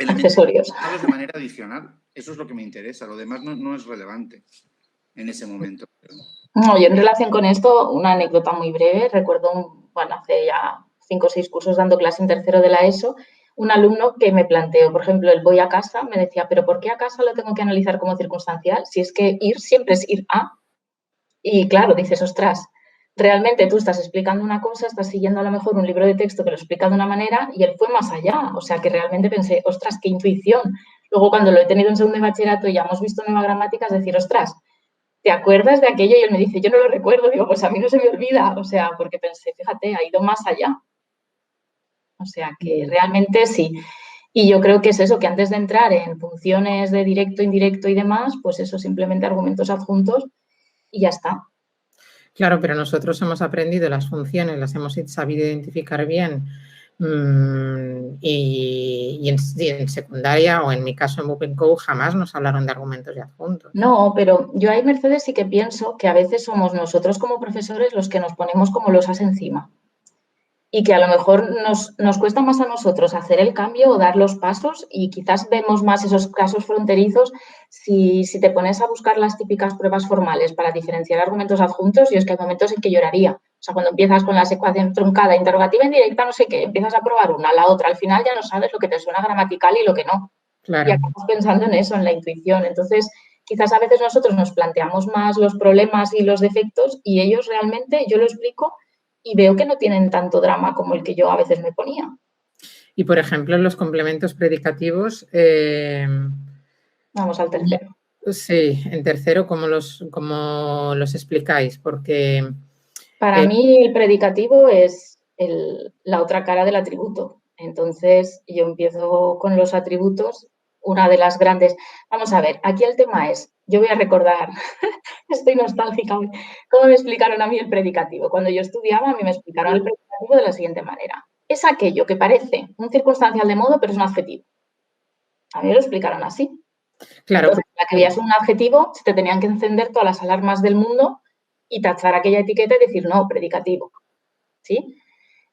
accesorios de manera adicional. Eso es lo que me interesa. Lo demás no es relevante en ese momento. No, yo en relación con esto, una anécdota muy breve. Recuerdo, hace ya 5 o 6 cursos dando clase en tercero de la ESO, un alumno que me planteó, por ejemplo, el voy a casa, me decía, ¿pero por qué a casa lo tengo que analizar como circunstancial? Si es que ir siempre es ir a. Y claro, dices, ostras, realmente tú estás explicando una cosa, estás siguiendo a lo mejor un libro de texto que lo explica de una manera y él fue más allá. O sea, que realmente pensé, ostras, qué intuición. Luego, cuando lo he tenido en segundo de bachillerato y ya hemos visto nueva gramática, es decir, ostras, ¿te acuerdas de aquello? Y él me dice, yo no lo recuerdo. Digo, pues a mí no se me olvida. O sea, porque pensé, fíjate, ha ido más allá. O sea, que realmente sí. Y yo creo que es eso, que antes de entrar en funciones de directo, indirecto y demás, pues eso, simplemente argumentos adjuntos y ya está. Claro, pero nosotros hemos aprendido las funciones, las hemos sabido identificar bien y en secundaria o en mi caso en Bupenco jamás nos hablaron de argumentos y adjuntos. No, pero yo ahí, Mercedes, sí que pienso que a veces somos nosotros como profesores los que nos ponemos como losas encima y que a lo mejor nos cuesta más a nosotros hacer el cambio o dar los pasos y quizás vemos más esos casos fronterizos si te pones a buscar las típicas pruebas formales para diferenciar argumentos adjuntos. Y es que hay momentos en que lloraría. O sea, cuando empiezas con la ecuación truncada, interrogativa, indirecta, no sé qué, empiezas a probar una, la otra, al final ya no sabes lo que te suena gramatical y lo que no. Claro. Y acabas pensando en eso, en la intuición. Entonces, quizás a veces nosotros nos planteamos más los problemas y los defectos y ellos realmente, yo lo explico y veo que no tienen tanto drama como el que yo a veces me ponía. Y, por ejemplo, los complementos predicativos... Vamos al tercero. Sí, en tercero, ¿cómo los explicáis? Porque... Para mí el predicativo es la otra cara del atributo. Entonces, yo empiezo con los atributos, una de las grandes... Vamos a ver, aquí el tema es, yo voy a recordar, estoy nostálgica hoy, cómo me explicaron a mí el predicativo. Cuando yo estudiaba, a mí me explicaron el predicativo de la siguiente manera. Es aquello que parece un circunstancial de modo, pero es un adjetivo. A mí me lo explicaron así. Claro. Entonces, la que veías un adjetivo, se te tenían que encender todas las alarmas del mundo y tachar aquella etiqueta y decir, no, predicativo. ¿Sí?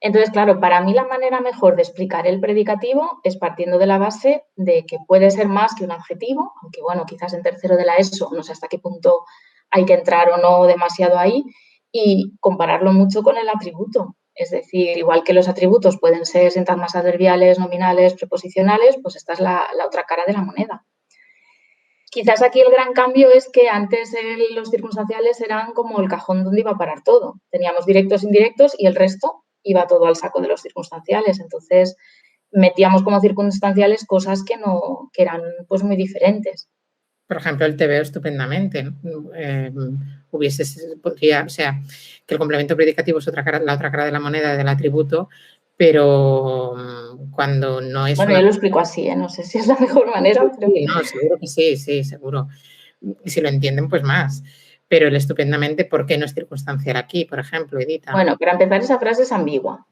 Entonces, claro, para mí la manera mejor de explicar el predicativo es partiendo de la base de que puede ser más que un adjetivo, aunque, bueno, quizás en tercero de la ESO, no sé hasta qué punto hay que entrar o no demasiado ahí, y compararlo mucho con el atributo. Es decir, igual que los atributos pueden ser sintagmas adverbiales, nominales, preposicionales, pues esta es la otra cara de la moneda. Quizás aquí el gran cambio es que antes los circunstanciales eran como el cajón donde iba a parar todo. Teníamos directos, indirectos y el resto iba todo al saco de los circunstanciales. Entonces, metíamos como circunstanciales cosas que eran pues muy diferentes. Por ejemplo, el te veo estupendamente. Podría, o sea, que el complemento predicativo es la otra cara de la moneda del atributo, pero cuando no es... Bueno, yo lo explico así, ¿eh? No sé si es la mejor manera. Pero... Sí, no, seguro que sí, seguro. Y si lo entienden, pues más. Pero el estupendamente, ¿por qué no es circunstancial aquí, por ejemplo, Edita? Bueno, para empezar, esa frase es ambigua,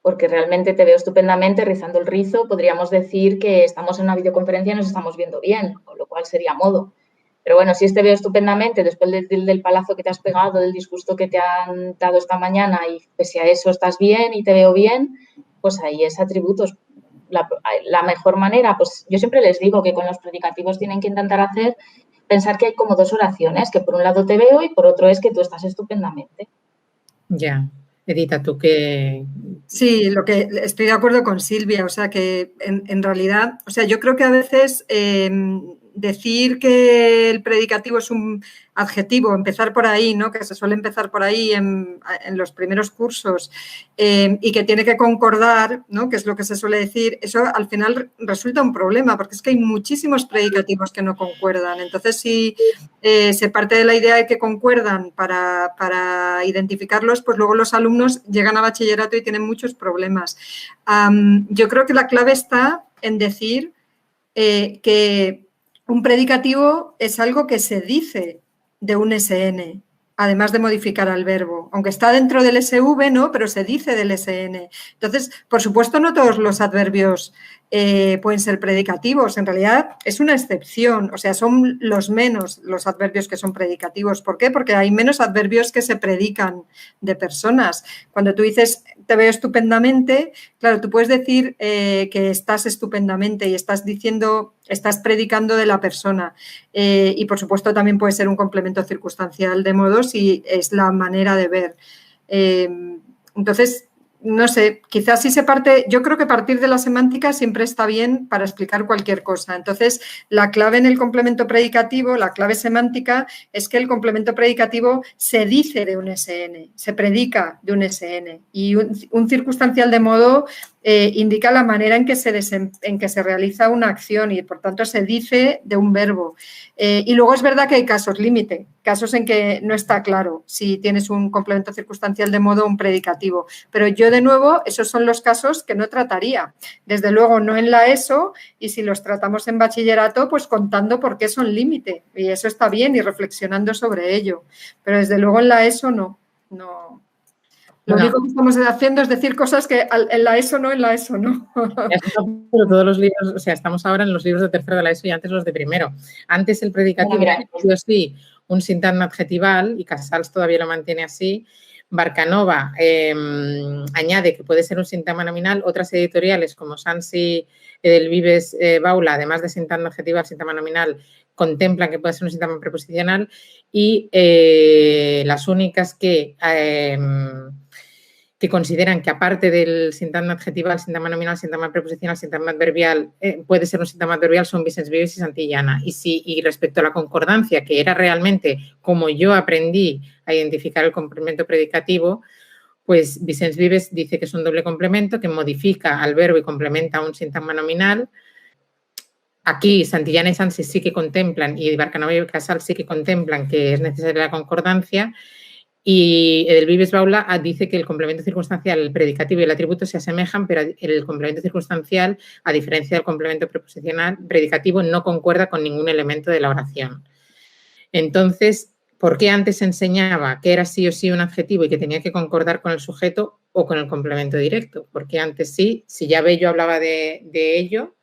porque realmente te veo estupendamente rizando el rizo. Podríamos decir que estamos en una videoconferencia y nos estamos viendo bien, con lo cual sería modo. Pero bueno, si te veo estupendamente después del palazo que te has pegado, del disgusto que te han dado esta mañana y pese a eso estás bien y te veo bien, pues ahí es atributos. La mejor manera, pues yo siempre les digo que con los predicativos tienen que intentar pensar que hay como dos oraciones, que por un lado te veo y por otro es que tú estás estupendamente. Ya. Edita, ¿tú qué...? Sí, lo que estoy de acuerdo con Silvia, o sea que en realidad, o sea, yo creo que a veces decir que el predicativo es un adjetivo, empezar por ahí, ¿no? Que se suele empezar por ahí en los primeros cursos y que tiene que concordar, ¿no? Que es lo que se suele decir, eso al final resulta un problema porque es que hay muchísimos predicativos que no concuerdan. Entonces, si se parte de la idea de que concuerdan para identificarlos, pues luego los alumnos llegan a bachillerato y tienen muchos problemas. Yo creo que la clave está en decir que un predicativo es algo que se dice de un SN, además de modificar al verbo. Aunque está dentro del SV, ¿no? Pero se dice del SN. Entonces, por supuesto, no todos los adverbios pueden ser predicativos. En realidad, es una excepción. O sea, son los menos los adverbios que son predicativos. ¿Por qué? Porque hay menos adverbios que se predican de personas. Cuando tú dices, te veo estupendamente, claro, tú puedes decir que estás estupendamente y estás predicando de la persona. Y, por supuesto, también puede ser un complemento circunstancial de modo si es la manera de ver. Entonces, no sé, quizás sí se parte, yo creo que partir de la semántica siempre está bien para explicar cualquier cosa. Entonces, la clave en el complemento predicativo, la clave semántica, es que el complemento predicativo se dice de un SN, se predica de un SN. Y un circunstancial de modo indica la manera en que se realiza una acción y, por tanto, se dice de un verbo. Y luego es verdad que hay casos límite, casos en que no está claro si tienes un complemento circunstancial de modo o un predicativo. Pero yo, de nuevo, esos son los casos que no trataría. Desde luego, no en la ESO, y si los tratamos en bachillerato, pues contando por qué son límite. Y eso está bien, y reflexionando sobre ello. Pero desde luego en la ESO no. Lo único que estamos haciendo es decir cosas que en la ESO no, en la ESO no. Pero todos los libros, o sea, estamos ahora en los libros de tercero de la ESO y antes los de primero. Antes el predicativo era sí un sintagma adjetival y Casals todavía lo mantiene así. Barcanova añade que puede ser un sintagma nominal. Otras editoriales como Sansi, Edelvives, Baula, además de sintagma adjetival, sintagma nominal, contemplan que puede ser un sintagma preposicional y las únicas que consideran que aparte del sintagma adjetival, sintagma nominal, sintagma preposicional, sintagma adverbial, puede ser un sintagma adverbial, son Vicens Vives y Santillana. Y respecto a la concordancia, que era realmente como yo aprendí a identificar el complemento predicativo, pues Vicens Vives dice que es un doble complemento que modifica al verbo y complementa un sintagma nominal. Aquí Santillana y Sansi sí que contemplan, y Barcanova y Casals sí que contemplan que es necesaria la concordancia. Y Edelvives Baula dice que el complemento circunstancial, el predicativo y el atributo se asemejan, pero el complemento circunstancial, a diferencia del complemento preposicional, predicativo, no concuerda con ningún elemento de la oración. Entonces, ¿por qué antes se enseñaba que era sí o sí un adjetivo y que tenía que concordar con el sujeto o con el complemento directo? Porque antes sí, si ya Bello hablaba de ello,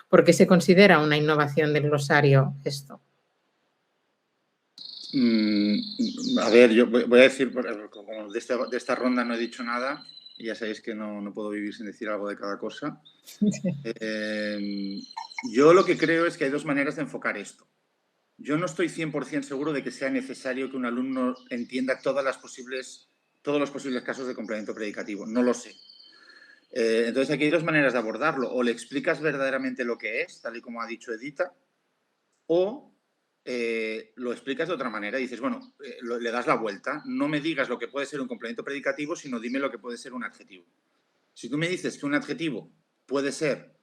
¿por qué se considera una innovación del glosario esto? A ver, yo voy a decir, como de esta ronda no he dicho nada, y ya sabéis que no puedo vivir sin decir algo de cada cosa. Yo lo que creo es que hay dos maneras de enfocar esto. Yo no estoy 100% seguro de que sea necesario que un alumno entienda todos los posibles casos de complemento predicativo. No lo sé. Entonces, aquí hay dos maneras de abordarlo. O le explicas verdaderamente lo que es, tal y como ha dicho Edita, o lo explicas de otra manera y dices, bueno, le das la vuelta. No me digas lo que puede ser un complemento predicativo, sino dime lo que puede ser un adjetivo. Si tú me dices que un adjetivo puede ser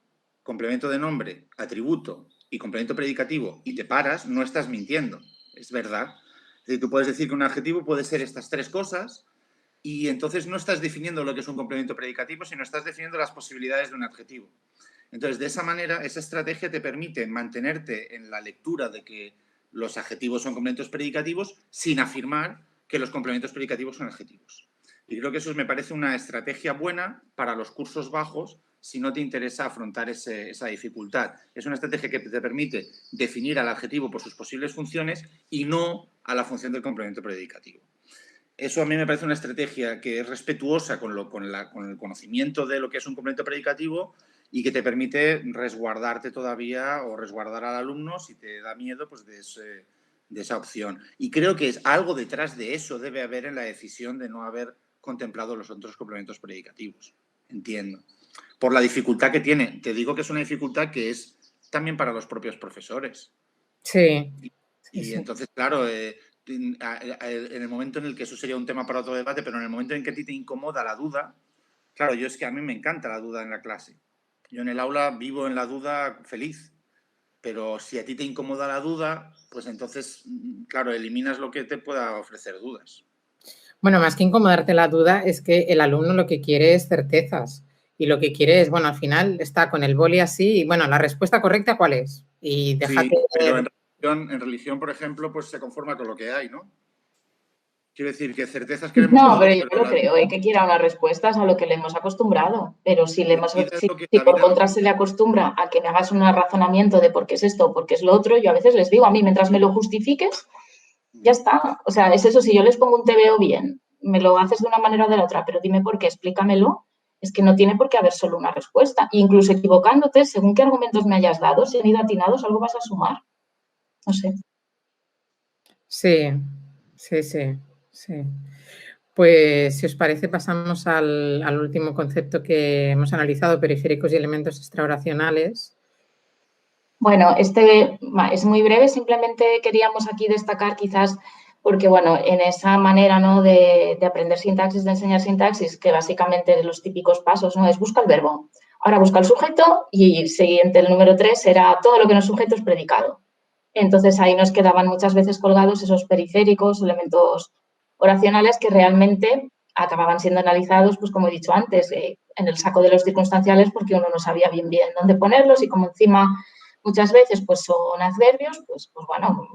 complemento de nombre, atributo y complemento predicativo y te paras, no estás mintiendo. Es verdad. Es decir, tú puedes decir que un adjetivo puede ser estas tres cosas y entonces no estás definiendo lo que es un complemento predicativo, sino estás definiendo las posibilidades de un adjetivo. Entonces, de esa manera, esa estrategia te permite mantenerte en la lectura de que los adjetivos son complementos predicativos sin afirmar que los complementos predicativos son adjetivos. Y creo que eso me parece una estrategia buena para los cursos bajos si no te interesa afrontar esa dificultad. Es una estrategia que te permite definir al adjetivo por sus posibles funciones y no a la función del complemento predicativo. Eso a mí me parece una estrategia que es respetuosa con el conocimiento de lo que es un complemento predicativo y que te permite resguardarte todavía o resguardar al alumno si te da miedo pues, de esa opción. Y creo que algo detrás de eso debe haber en la decisión de no haber contemplado los otros complementos predicativos. Entiendo. Por la dificultad que tiene. Te digo que es una dificultad que es también para los propios profesores. Sí. Y entonces, claro, en el momento en el que eso sería un tema para otro debate, pero en el momento en que a ti te incomoda la duda, claro, yo es que a mí me encanta la duda en la clase. Yo en el aula vivo en la duda feliz, pero si a ti te incomoda la duda, pues entonces, claro, eliminas lo que te pueda ofrecer dudas. Bueno, más que incomodarte la duda, es que el alumno lo que quiere es certezas y lo que quiere es, bueno, al final está con el boli así y, bueno, la respuesta correcta, ¿cuál es? Y déjate... Sí, pero en religión, por ejemplo, pues se conforma con lo que hay, ¿no? Quiero decir, que certezas queremos No, todos, pero yo no lo creo, que quiera unas respuestas a lo que le hemos acostumbrado. Pero si por contra se le acostumbra a que me hagas un razonamiento de por qué es esto o por qué es lo otro, yo a veces les digo, a mí, mientras me lo justifiques, ya está. O sea, es eso, si yo les pongo un te veo bien, me lo haces de una manera o de la otra, pero dime por qué, explícamelo. Es que no tiene por qué haber solo una respuesta. E incluso equivocándote, según qué argumentos me hayas dado, si han ido atinados, algo vas a sumar. No sé. Sí. Pues, si os parece, pasamos al último concepto que hemos analizado, periféricos y elementos extraoracionales. Bueno, este es muy breve, simplemente queríamos aquí destacar quizás porque, bueno, en esa manera, ¿no?, de aprender sintaxis, de enseñar sintaxis, que básicamente los típicos pasos, ¿no?, es busca el verbo, ahora busca el sujeto y siguiente, el número 3, será todo lo que no es sujeto es predicado. Entonces, ahí nos quedaban muchas veces colgados esos periféricos, elementos oracionales que realmente acababan siendo analizados, pues como he dicho antes, en el saco de los circunstanciales porque uno no sabía bien dónde ponerlos y como encima muchas veces pues son adverbios, pues bueno,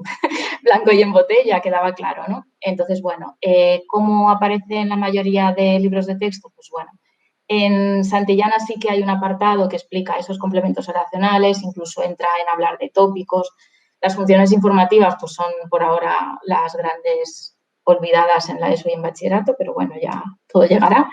blanco y en botella, quedaba claro, ¿no? Entonces, bueno, ¿cómo aparece en la mayoría de libros de texto? Pues bueno, en Santillana sí que hay un apartado que explica esos complementos oracionales, incluso entra en hablar de tópicos. Las funciones informativas pues son por ahora las grandes olvidadas en la ESO y en bachillerato, pero bueno, ya todo llegará.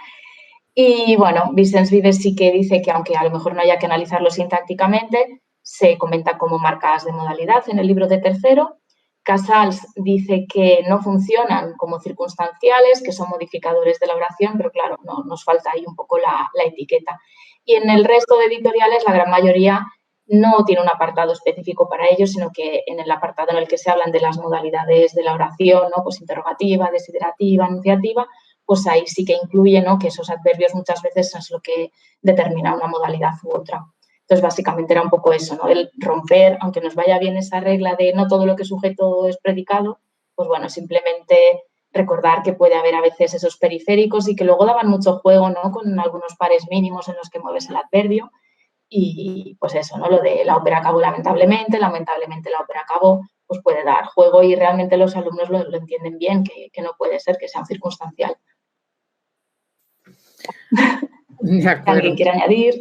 Y bueno, Vicens Vives sí que dice que aunque a lo mejor no haya que analizarlo sintácticamente, se comenta como marcas de modalidad en el libro de tercero. Casals dice que no funcionan como circunstanciales, que son modificadores de la oración, pero claro, no, nos falta ahí un poco la etiqueta. Y en el resto de editoriales, la gran mayoría no tiene un apartado específico para ello, sino que en el apartado en el que se hablan de las modalidades de la oración, ¿no?, pues interrogativa, desiderativa, enunciativa, pues ahí sí que incluye, ¿no?, que esos adverbios muchas veces es lo que determina una modalidad u otra. Entonces, básicamente era un poco eso, ¿no?, el romper, aunque nos vaya bien esa regla de no todo lo que es sujeto es predicado, pues bueno, simplemente recordar que puede haber a veces esos periféricos y que luego daban mucho juego, ¿no?, con algunos pares mínimos en los que mueves el adverbio y pues eso, ¿no?, lo de la ópera acabó lamentablemente la ópera acabó, pues puede dar juego y realmente los alumnos lo entienden bien, que no puede ser que sea circunstancial. De acuerdo. ¿Alguien quiere añadir?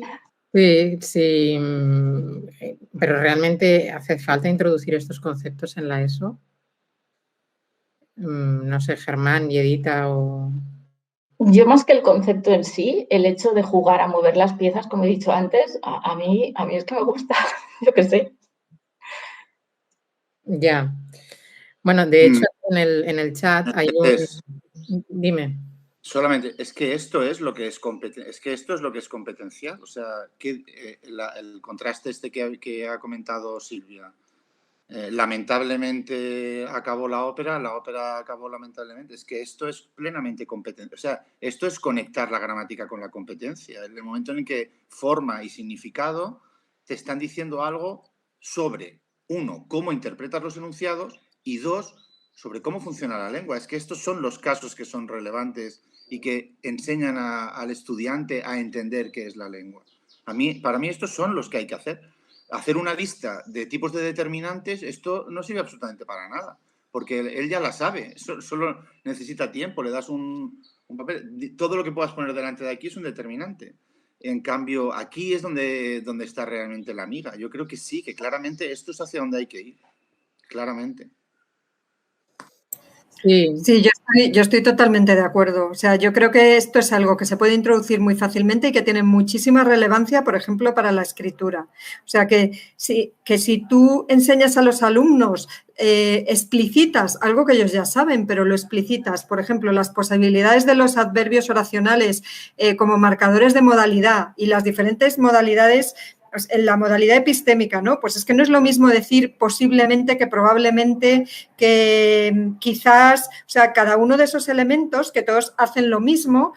Sí, pero ¿realmente hace falta introducir estos conceptos en la ESO? No sé, Germán y Edita o... Yo más que el concepto en sí, el hecho de jugar a mover las piezas, como he dicho antes, a mí es que me gusta, yo qué sé. Ya. Bueno, de hecho, en el chat hay un... Dime. Solamente, es que esto es lo que es competencial. O sea, que, el contraste este que ha comentado Silvia. Lamentablemente acabó la ópera acabó lamentablemente. Es que esto es plenamente competente. O sea, esto es conectar la gramática con la competencia. En el momento en que forma y significado te están diciendo algo sobre, uno, cómo interpretas los enunciados y dos, sobre cómo funciona la lengua. Es que estos son los casos que son relevantes y que enseñan al estudiante a entender qué es la lengua. Para mí estos son los que hay que hacer. Hacer una lista de tipos de determinantes, esto no sirve absolutamente para nada, porque él ya la sabe, solo necesita tiempo, le das un papel. Todo lo que puedas poner delante de aquí es un determinante. En cambio, aquí es donde está realmente la amiga. Yo creo que sí, que claramente esto es hacia donde hay que ir, claramente. Sí, yo estoy totalmente de acuerdo. O sea, yo creo que esto es algo que se puede introducir muy fácilmente y que tiene muchísima relevancia, por ejemplo, para la escritura. O sea, que si tú enseñas a los alumnos, explicitas algo que ellos ya saben, pero lo explicitas, por ejemplo, las posibilidades de los adverbios oracionales como marcadores de modalidad y las diferentes modalidades en la modalidad epistémica, ¿no? Pues es que no es lo mismo decir posiblemente que probablemente, que quizás, o sea, cada uno de esos elementos que todos hacen lo mismo,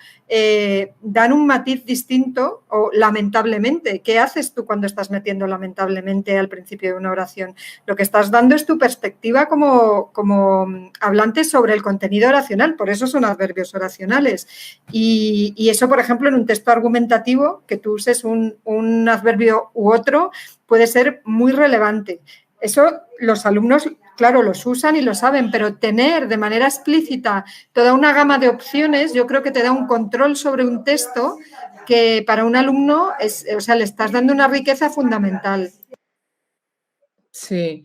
dan un matiz distinto o lamentablemente. ¿Qué haces tú cuando estás metiendo lamentablemente al principio de una oración? Lo que estás dando es tu perspectiva como hablante sobre el contenido oracional, por eso son adverbios oracionales. Y eso, por ejemplo, en un texto argumentativo, que tú uses un adverbio u otro, puede ser muy relevante. Eso los alumnos, claro, los usan y lo saben, pero tener de manera explícita toda una gama de opciones, yo creo que te da un control sobre un texto que para un alumno o sea, le estás dando una riqueza fundamental. Sí.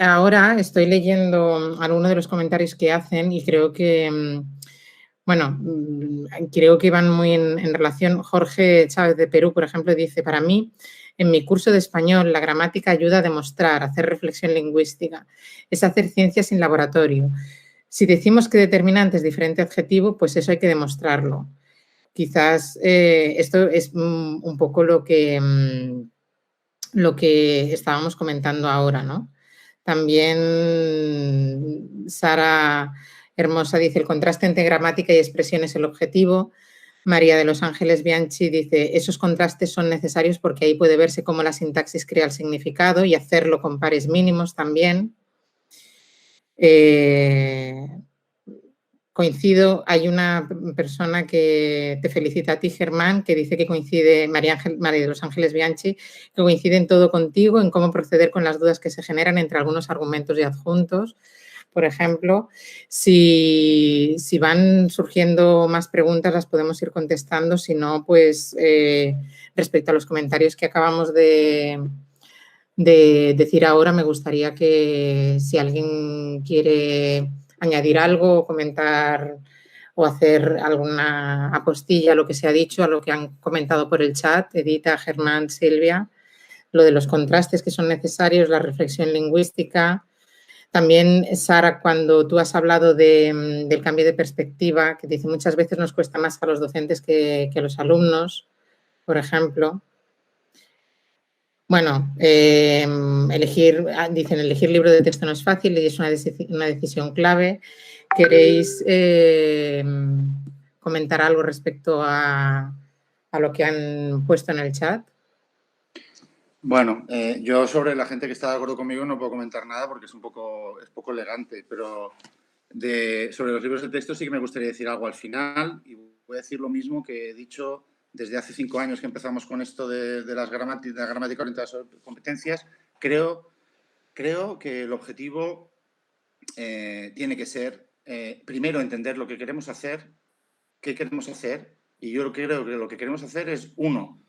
Ahora estoy leyendo algunos de los comentarios que hacen y creo que, bueno, creo que van muy en relación. Jorge Chávez de Perú, por ejemplo, dice, para mí, en mi curso de español, la gramática ayuda a demostrar, a hacer reflexión lingüística, es hacer ciencia sin laboratorio. Si decimos que determinante es diferente a adjetivo, pues eso hay que demostrarlo. Quizás esto es un poco lo que estábamos comentando ahora, ¿no? También Sara Hermosa dice, el contraste entre gramática y expresión es el objetivo. María de los Ángeles Bianchi dice, esos contrastes son necesarios porque ahí puede verse cómo la sintaxis crea el significado y hacerlo con pares mínimos también. Coincido, hay una persona que te felicita a ti, Germán, que dice que coincide, María de los Ángeles Bianchi, que coincide en todo contigo, en cómo proceder con las dudas que se generan entre algunos argumentos y adjuntos. Por ejemplo, si van surgiendo más preguntas, las podemos ir contestando. Si no, pues respecto a los comentarios que acabamos de decir ahora, me gustaría que si alguien quiere añadir algo o comentar o hacer alguna apostilla a lo que se ha dicho, a lo que han comentado por el chat, Edita, Germán, Silvia, lo de los contrastes que son necesarios, la reflexión lingüística. También, Sara, cuando tú has hablado del cambio de perspectiva, que dice muchas veces nos cuesta más a los docentes que a los alumnos, por ejemplo. Bueno, dicen, elegir libro de texto no es fácil y es una decisión clave. ¿Queréis comentar algo respecto a lo que han puesto en el chat? Bueno, yo sobre la gente que está de acuerdo conmigo no puedo comentar nada porque es poco elegante, pero sobre los libros de texto sí que me gustaría decir algo al final y voy a decir lo mismo que he dicho desde hace 5 años que empezamos con esto de la gramática orientada sobre competencias. Creo que el objetivo tiene que ser, primero, entender lo que queremos hacer, qué queremos hacer, y yo creo que lo que queremos hacer es, uno,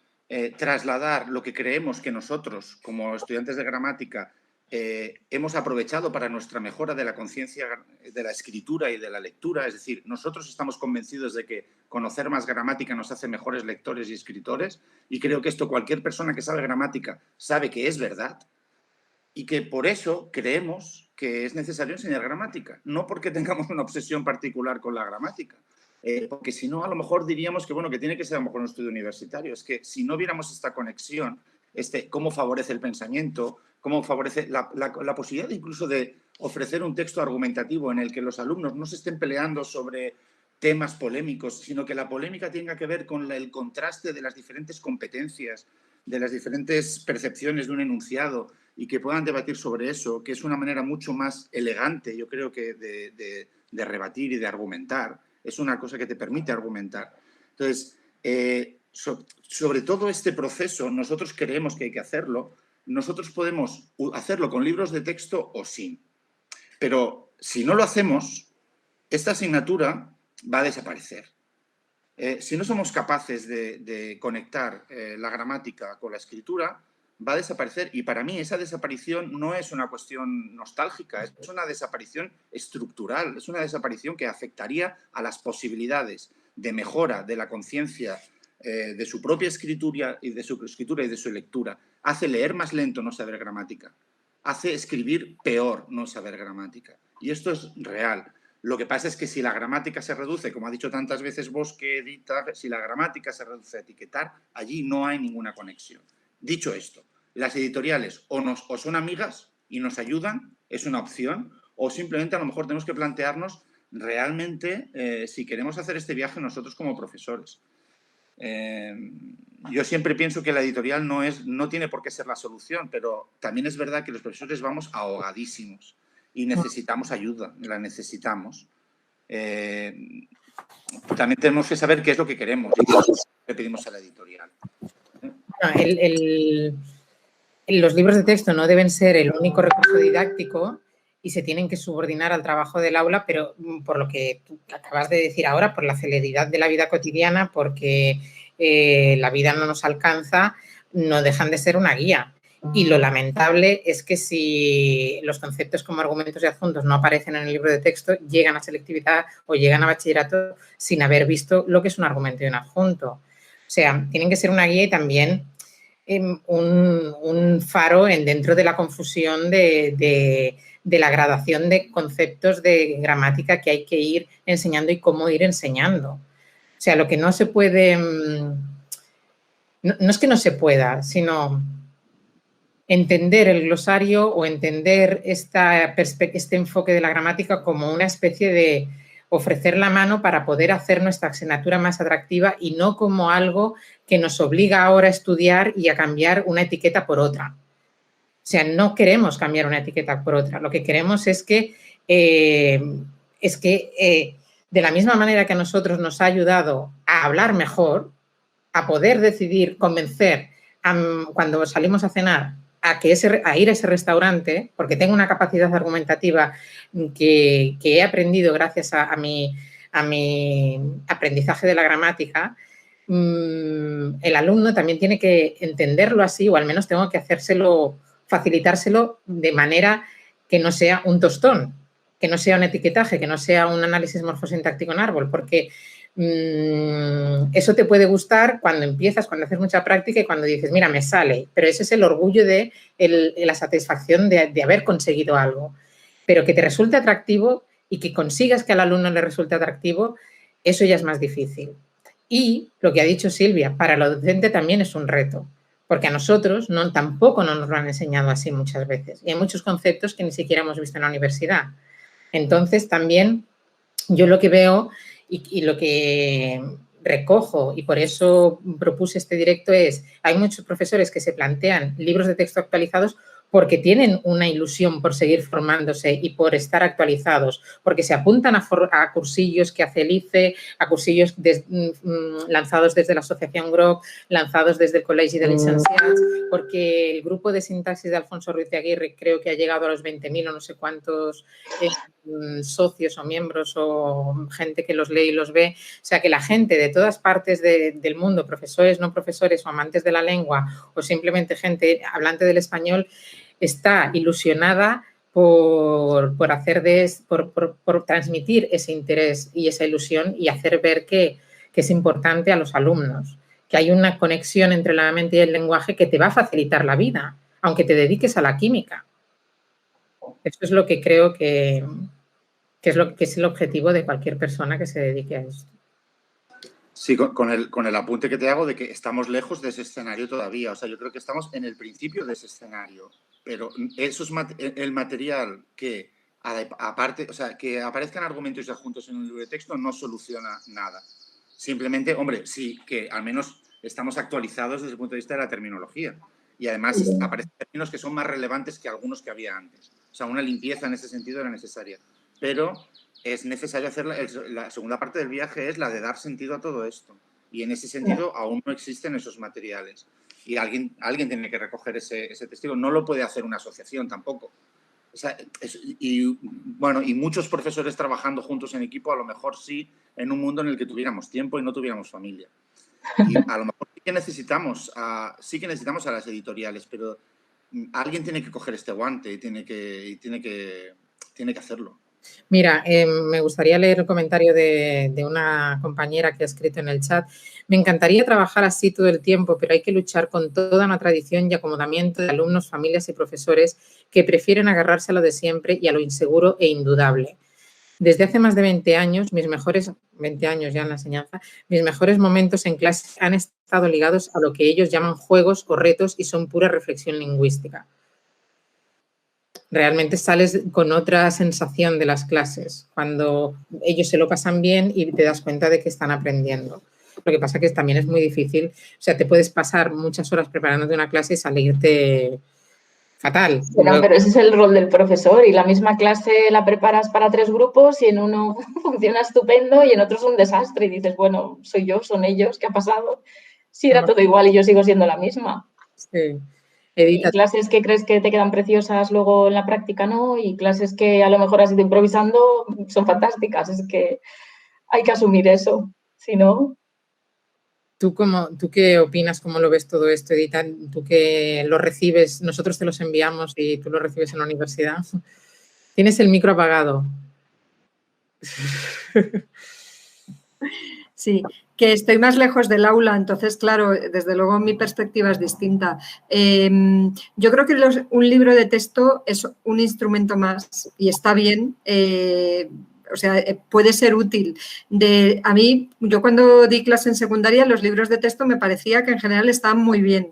trasladar lo que creemos que nosotros, como estudiantes de gramática, hemos aprovechado para nuestra mejora de la conciencia de la escritura y de la lectura. Es decir, nosotros estamos convencidos de que conocer más gramática nos hace mejores lectores y escritores, y creo que esto cualquier persona que sabe gramática sabe que es verdad, y que por eso creemos que es necesario enseñar gramática, no porque tengamos una obsesión particular con la gramática. Porque si no, a lo mejor diríamos que, bueno, que tiene que ser a lo mejor un estudio universitario. Es que si no viéramos esta conexión, cómo favorece el pensamiento, cómo favorece la posibilidad incluso de ofrecer un texto argumentativo en el que los alumnos no se estén peleando sobre temas polémicos, sino que la polémica tenga que ver con el contraste de las diferentes competencias, de las diferentes percepciones de un enunciado y que puedan debatir sobre eso, que es una manera mucho más elegante, yo creo que de rebatir y de argumentar. Es una cosa que te permite argumentar. Entonces, sobre todo este proceso, nosotros creemos que hay que hacerlo. Nosotros podemos hacerlo con libros de texto o sin. Pero si no lo hacemos, esta asignatura va a desaparecer. Si no somos capaces de conectar la gramática con la escritura, va a desaparecer. Y para mí esa desaparición no es una cuestión nostálgica, es una desaparición estructural, es una desaparición que afectaría a las posibilidades de mejora de la conciencia de su propia escritura y de su lectura. Hace leer más lento no saber gramática, hace escribir peor no saber gramática. Y esto es real. Lo que pasa es que si la gramática se reduce, como ha dicho tantas veces Bosque, Edita, si la gramática se reduce a etiquetar, allí no hay ninguna conexión. Dicho esto, las editoriales o son amigas y nos ayudan, es una opción, o simplemente a lo mejor tenemos que plantearnos realmente si queremos hacer este viaje nosotros como profesores. Yo siempre pienso que la editorial no tiene por qué ser la solución, pero también es verdad que los profesores vamos ahogadísimos y necesitamos ayuda, la necesitamos. También tenemos que saber qué es lo que queremos y qué es lo que pedimos a la editorial. Los libros de texto no deben ser el único recurso didáctico y se tienen que subordinar al trabajo del aula, pero por lo que tú acabas de decir ahora, por la celeridad de la vida cotidiana, porque la vida no nos alcanza, no dejan de ser una guía. Y lo lamentable es que si los conceptos como argumentos y adjuntos no aparecen en el libro de texto, llegan a selectividad o llegan a bachillerato sin haber visto lo que es un argumento y un adjunto. O sea, tienen que ser una guía y también un faro dentro de la confusión de la gradación de conceptos de gramática que hay que ir enseñando y cómo ir enseñando. O sea, lo que no se puede, no es que no se pueda, sino entender el glosario o entender este enfoque de la gramática como una especie de ofrecer la mano para poder hacer nuestra asignatura más atractiva y no como algo que nos obliga ahora a estudiar y a cambiar una etiqueta por otra. O sea, no queremos cambiar una etiqueta por otra. Lo que queremos es que de la misma manera que a nosotros nos ha ayudado a hablar mejor, a poder decidir, convencer cuando salimos a cenar a ir a ese restaurante, porque tengo una capacidad argumentativa que he aprendido gracias a mi aprendizaje de la gramática, el alumno también tiene que entenderlo así, o al menos tengo que facilitárselo de manera que no sea un tostón, que no sea un etiquetaje, que no sea un análisis morfosintáctico en árbol, porque eso te puede gustar cuando empiezas, cuando haces mucha práctica y cuando dices, mira, me sale, pero ese es el orgullo de la satisfacción de haber conseguido algo. Pero que te resulte atractivo y que consigas que al alumno le resulte atractivo, eso ya es más difícil. Y lo que ha dicho Silvia, para la docente también es un reto, porque a nosotros tampoco nos lo han enseñado así muchas veces. Y hay muchos conceptos que ni siquiera hemos visto en la universidad. Entonces, también yo lo que veo y lo que recojo, y por eso propuse este directo, hay muchos profesores que se plantean libros de texto actualizados porque tienen una ilusión por seguir formándose y por estar actualizados, porque se apuntan a cursillos que hace el ICE, a cursillos lanzados desde la Asociación GROC, lanzados desde el Colegio de Licenciats, porque el grupo de sintaxis de Alfonso Ruiz de Aguirre creo que ha llegado a los 20.000 o no sé cuántos socios o miembros o gente que los lee y los ve. O sea, que la gente de todas partes del mundo, profesores, no profesores o amantes de la lengua o simplemente gente hablante del español, está ilusionada por transmitir ese interés y esa ilusión y hacer ver que es importante a los alumnos, que hay una conexión entre la mente y el lenguaje que te va a facilitar la vida, aunque te dediques a la química. Eso es lo que creo que es el objetivo de cualquier persona que se dedique a esto. Sí, con el apunte que te hago de que estamos lejos de ese escenario todavía. O sea, yo creo que estamos en el principio de ese escenario. Pero eso es el material que, aparte, o sea, que aparezcan argumentos ya juntos en un libro de texto no soluciona nada. Simplemente, hombre, sí que al menos estamos actualizados desde el punto de vista de la terminología. Y además aparecen términos que son más relevantes que algunos que había antes. O sea, una limpieza en ese sentido era necesaria. Pero es necesario hacer la segunda parte del viaje, es la de dar sentido a todo esto. Y en ese sentido aún no existen esos materiales. Y alguien tiene que recoger ese testigo. No lo puede hacer una asociación tampoco. O sea, y muchos profesores trabajando juntos en equipo, a lo mejor sí, en un mundo en el que tuviéramos tiempo y no tuviéramos familia. Y a lo mejor sí que necesitamos a las editoriales, pero alguien tiene que coger este guante y tiene que hacerlo. Mira, me gustaría leer el comentario de una compañera que ha escrito en el chat. Me encantaría trabajar así todo el tiempo, pero hay que luchar con toda una tradición y acomodamiento de alumnos, familias y profesores que prefieren agarrarse a lo de siempre y a lo inseguro e indudable. Desde hace más de 20 años, 20 años ya en la enseñanza, mis mejores momentos en clase han estado ligados a lo que ellos llaman juegos o retos y son pura reflexión lingüística. Realmente sales con otra sensación de las clases, cuando ellos se lo pasan bien y te das cuenta de que están aprendiendo. Lo que pasa que también es muy difícil, o sea, te puedes pasar muchas horas preparándote una clase y salirte fatal. Bueno, pero ese es el rol del profesor y la misma clase la preparas para 3 grupos y en uno funciona estupendo y en otro es un desastre y dices, bueno, soy yo, son ellos, ¿qué ha pasado? Sí, era todo igual y yo sigo siendo la misma. Sí. Y clases que crees que te quedan preciosas luego en la práctica, ¿no? Y clases que a lo mejor has ido improvisando son fantásticas. Es que hay que asumir eso, si no... ¿Tú qué opinas? ¿Cómo lo ves todo esto, Edita? ¿Tú que lo recibes? Nosotros te los enviamos y tú lo recibes en la universidad. Tienes el micro apagado. Sí, que estoy más lejos del aula, entonces, claro, desde luego mi perspectiva es distinta. Yo creo que un libro de texto es un instrumento más y está bien, o sea, puede ser útil. A mí, yo cuando di clase en secundaria, los libros de texto me parecía que en general estaban muy bien.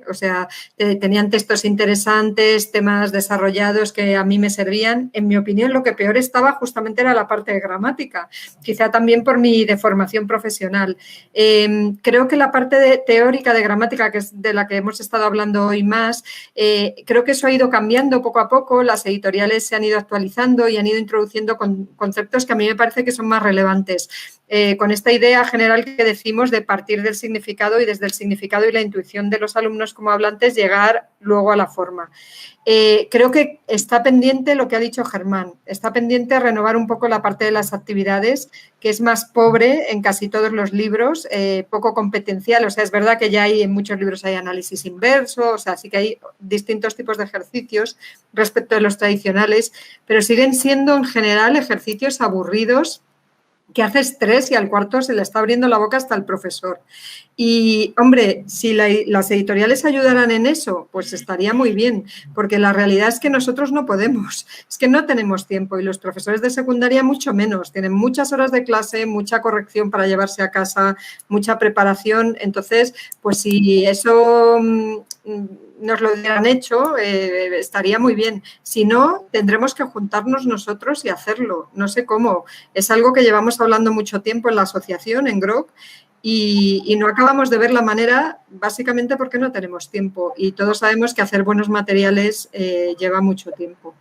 O sea, tenían textos interesantes, temas desarrollados que a mí me servían. En mi opinión, lo que peor estaba justamente era la parte de gramática, quizá también por mi deformación profesional. Creo que la parte teórica de gramática, que es de la que hemos estado hablando hoy más, creo que eso ha ido cambiando poco a poco, las editoriales se han ido actualizando y han ido introduciendo conceptos que a mí me parece que son más relevantes. Con esta idea general que decimos de partir del significado y desde el significado y la intuición de los alumnos como hablantes llegar luego a la forma. Creo que está pendiente lo que ha dicho Germán, está pendiente renovar un poco la parte de las actividades, que es más pobre en casi todos los libros, poco competencial, o sea, es verdad que ya hay en muchos libros hay análisis inverso, o sea, sí que hay distintos tipos de ejercicios respecto de los tradicionales, pero siguen siendo en general ejercicios aburridos que haces 3 y al cuarto se le está abriendo la boca hasta el profesor. Y, hombre, si las editoriales ayudaran en eso, pues estaría muy bien, porque la realidad es que nosotros no podemos, es que no tenemos tiempo y los profesores de secundaria mucho menos, tienen muchas horas de clase, mucha corrección para llevarse a casa, mucha preparación, entonces, pues si eso nos lo hubieran hecho, estaría muy bien. Si no, tendremos que juntarnos nosotros y hacerlo, no sé cómo. Es algo que llevamos hablando mucho tiempo en la asociación, en GROC, y no acabamos de ver la manera, básicamente porque no tenemos tiempo. Y todos sabemos que hacer buenos materiales lleva mucho tiempo.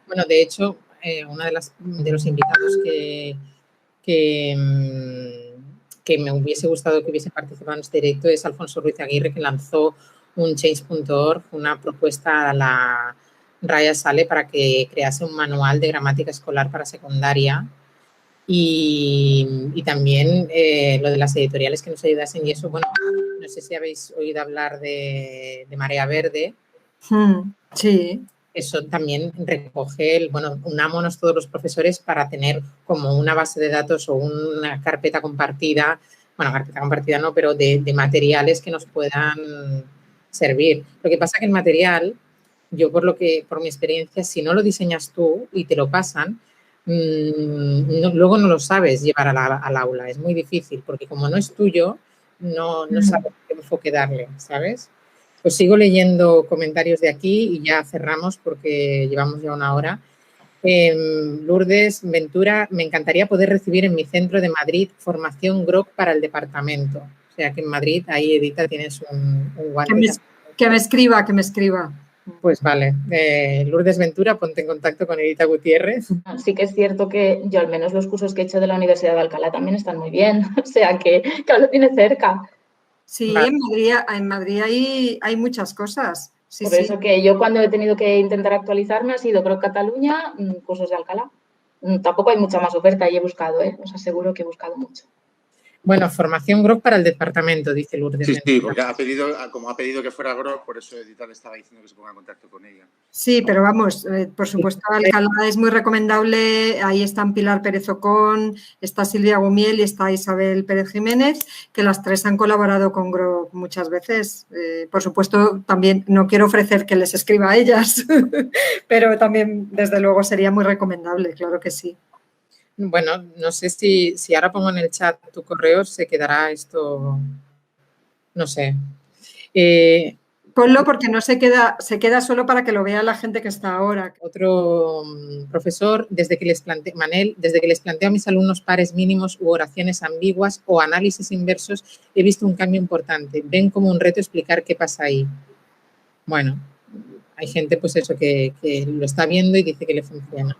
Bueno, de hecho, uno de los invitados que me hubiese gustado que hubiese participado en este directo es Alfonso Ruiz Aguirre, que lanzó un Change.org, una propuesta a la Raya Sale para que crease un manual de gramática escolar para secundaria y también lo de las editoriales que nos ayudasen y eso, bueno, no sé si habéis oído hablar de Marea Verde. Sí. Eso también recoge, unámonos todos los profesores para tener como una base de datos o una carpeta compartida, carpeta compartida no, pero de materiales que nos puedan servir. Lo que pasa que el material, yo por mi experiencia, si no lo diseñas tú y te lo pasan, luego no lo sabes llevar al aula, es muy difícil, porque como no es tuyo, no sabes qué enfoque darle, ¿sabes? Pues sigo leyendo comentarios de aquí y ya cerramos porque llevamos ya una hora. Lourdes Ventura, me encantaría poder recibir en mi centro de Madrid formación GROC para el departamento. O sea que en Madrid, ahí Edita tienes un guante. Que me escriba. Pues vale. Lourdes Ventura, ponte en contacto con Edita Gutiérrez. Sí que es cierto que yo al menos los cursos que he hecho de la Universidad de Alcalá también están muy bien. O sea que lo tiene cerca. Sí, vale. En Madrid hay muchas cosas. Sí, Por eso que yo cuando he tenido que intentar actualizarme ha sido GROC Cataluña, cursos de Alcalá. Tampoco hay mucha más oferta y he buscado, os aseguro que he buscado mucho. Bueno, formación GROC para el departamento, dice Lourdes. Sí, porque como ha pedido que fuera GROC, por eso Edita le estaba diciendo que se ponga en contacto con ella. Sí, pero vamos, por supuesto, Alcalá es muy recomendable. Ahí están Pilar Pérez Ocón, está Silvia Gumiel y está Isabel Pérez Jiménez, que las 3 han colaborado con GROC muchas veces. Por supuesto, también no quiero ofrecer que les escriba a ellas, pero también, desde luego, sería muy recomendable, claro que sí. Bueno, no sé si ahora pongo en el chat tu correo, se quedará esto, no sé. Ponlo porque no se queda solo para que lo vea la gente que está ahora. Otro profesor, desde que les planteo a mis alumnos pares mínimos u oraciones ambiguas o análisis inversos, he visto un cambio importante. Ven como un reto explicar qué pasa ahí. Bueno, hay gente pues eso que lo está viendo y dice que le funciona.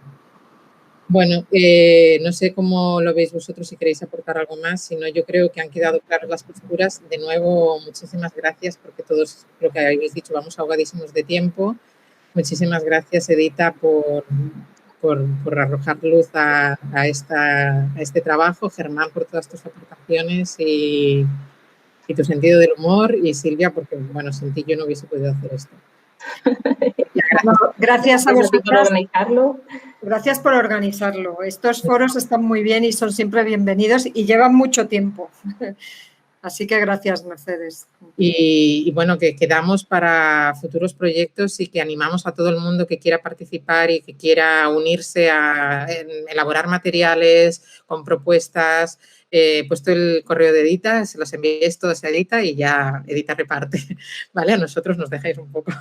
Bueno, no sé cómo lo veis vosotros, si queréis aportar algo más, si no, yo creo que han quedado claras las posturas. De nuevo, muchísimas gracias porque todos lo que habéis dicho, vamos ahogadísimos de tiempo. Muchísimas gracias, Edita, por arrojar luz a este trabajo, Germán, por todas tus aportaciones y tu sentido del humor, y Silvia, porque, bueno, sin ti yo no hubiese podido hacer esto. Gracias a vosotras. Por organizarlo. Gracias por organizarlo. Estos foros están muy bien y son siempre bienvenidos y llevan mucho tiempo. Así que gracias, Mercedes. Y bueno, que quedamos para futuros proyectos y que animamos a todo el mundo que quiera participar y que quiera unirse a elaborar materiales con propuestas. He puesto el correo de Edita, se los enviéis todos a Edita y ya Edita reparte. ¿Vale? A nosotros nos dejáis un poco.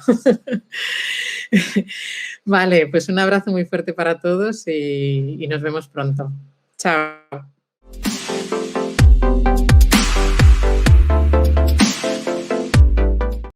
Vale, pues un abrazo muy fuerte para todos y nos vemos pronto. Chao.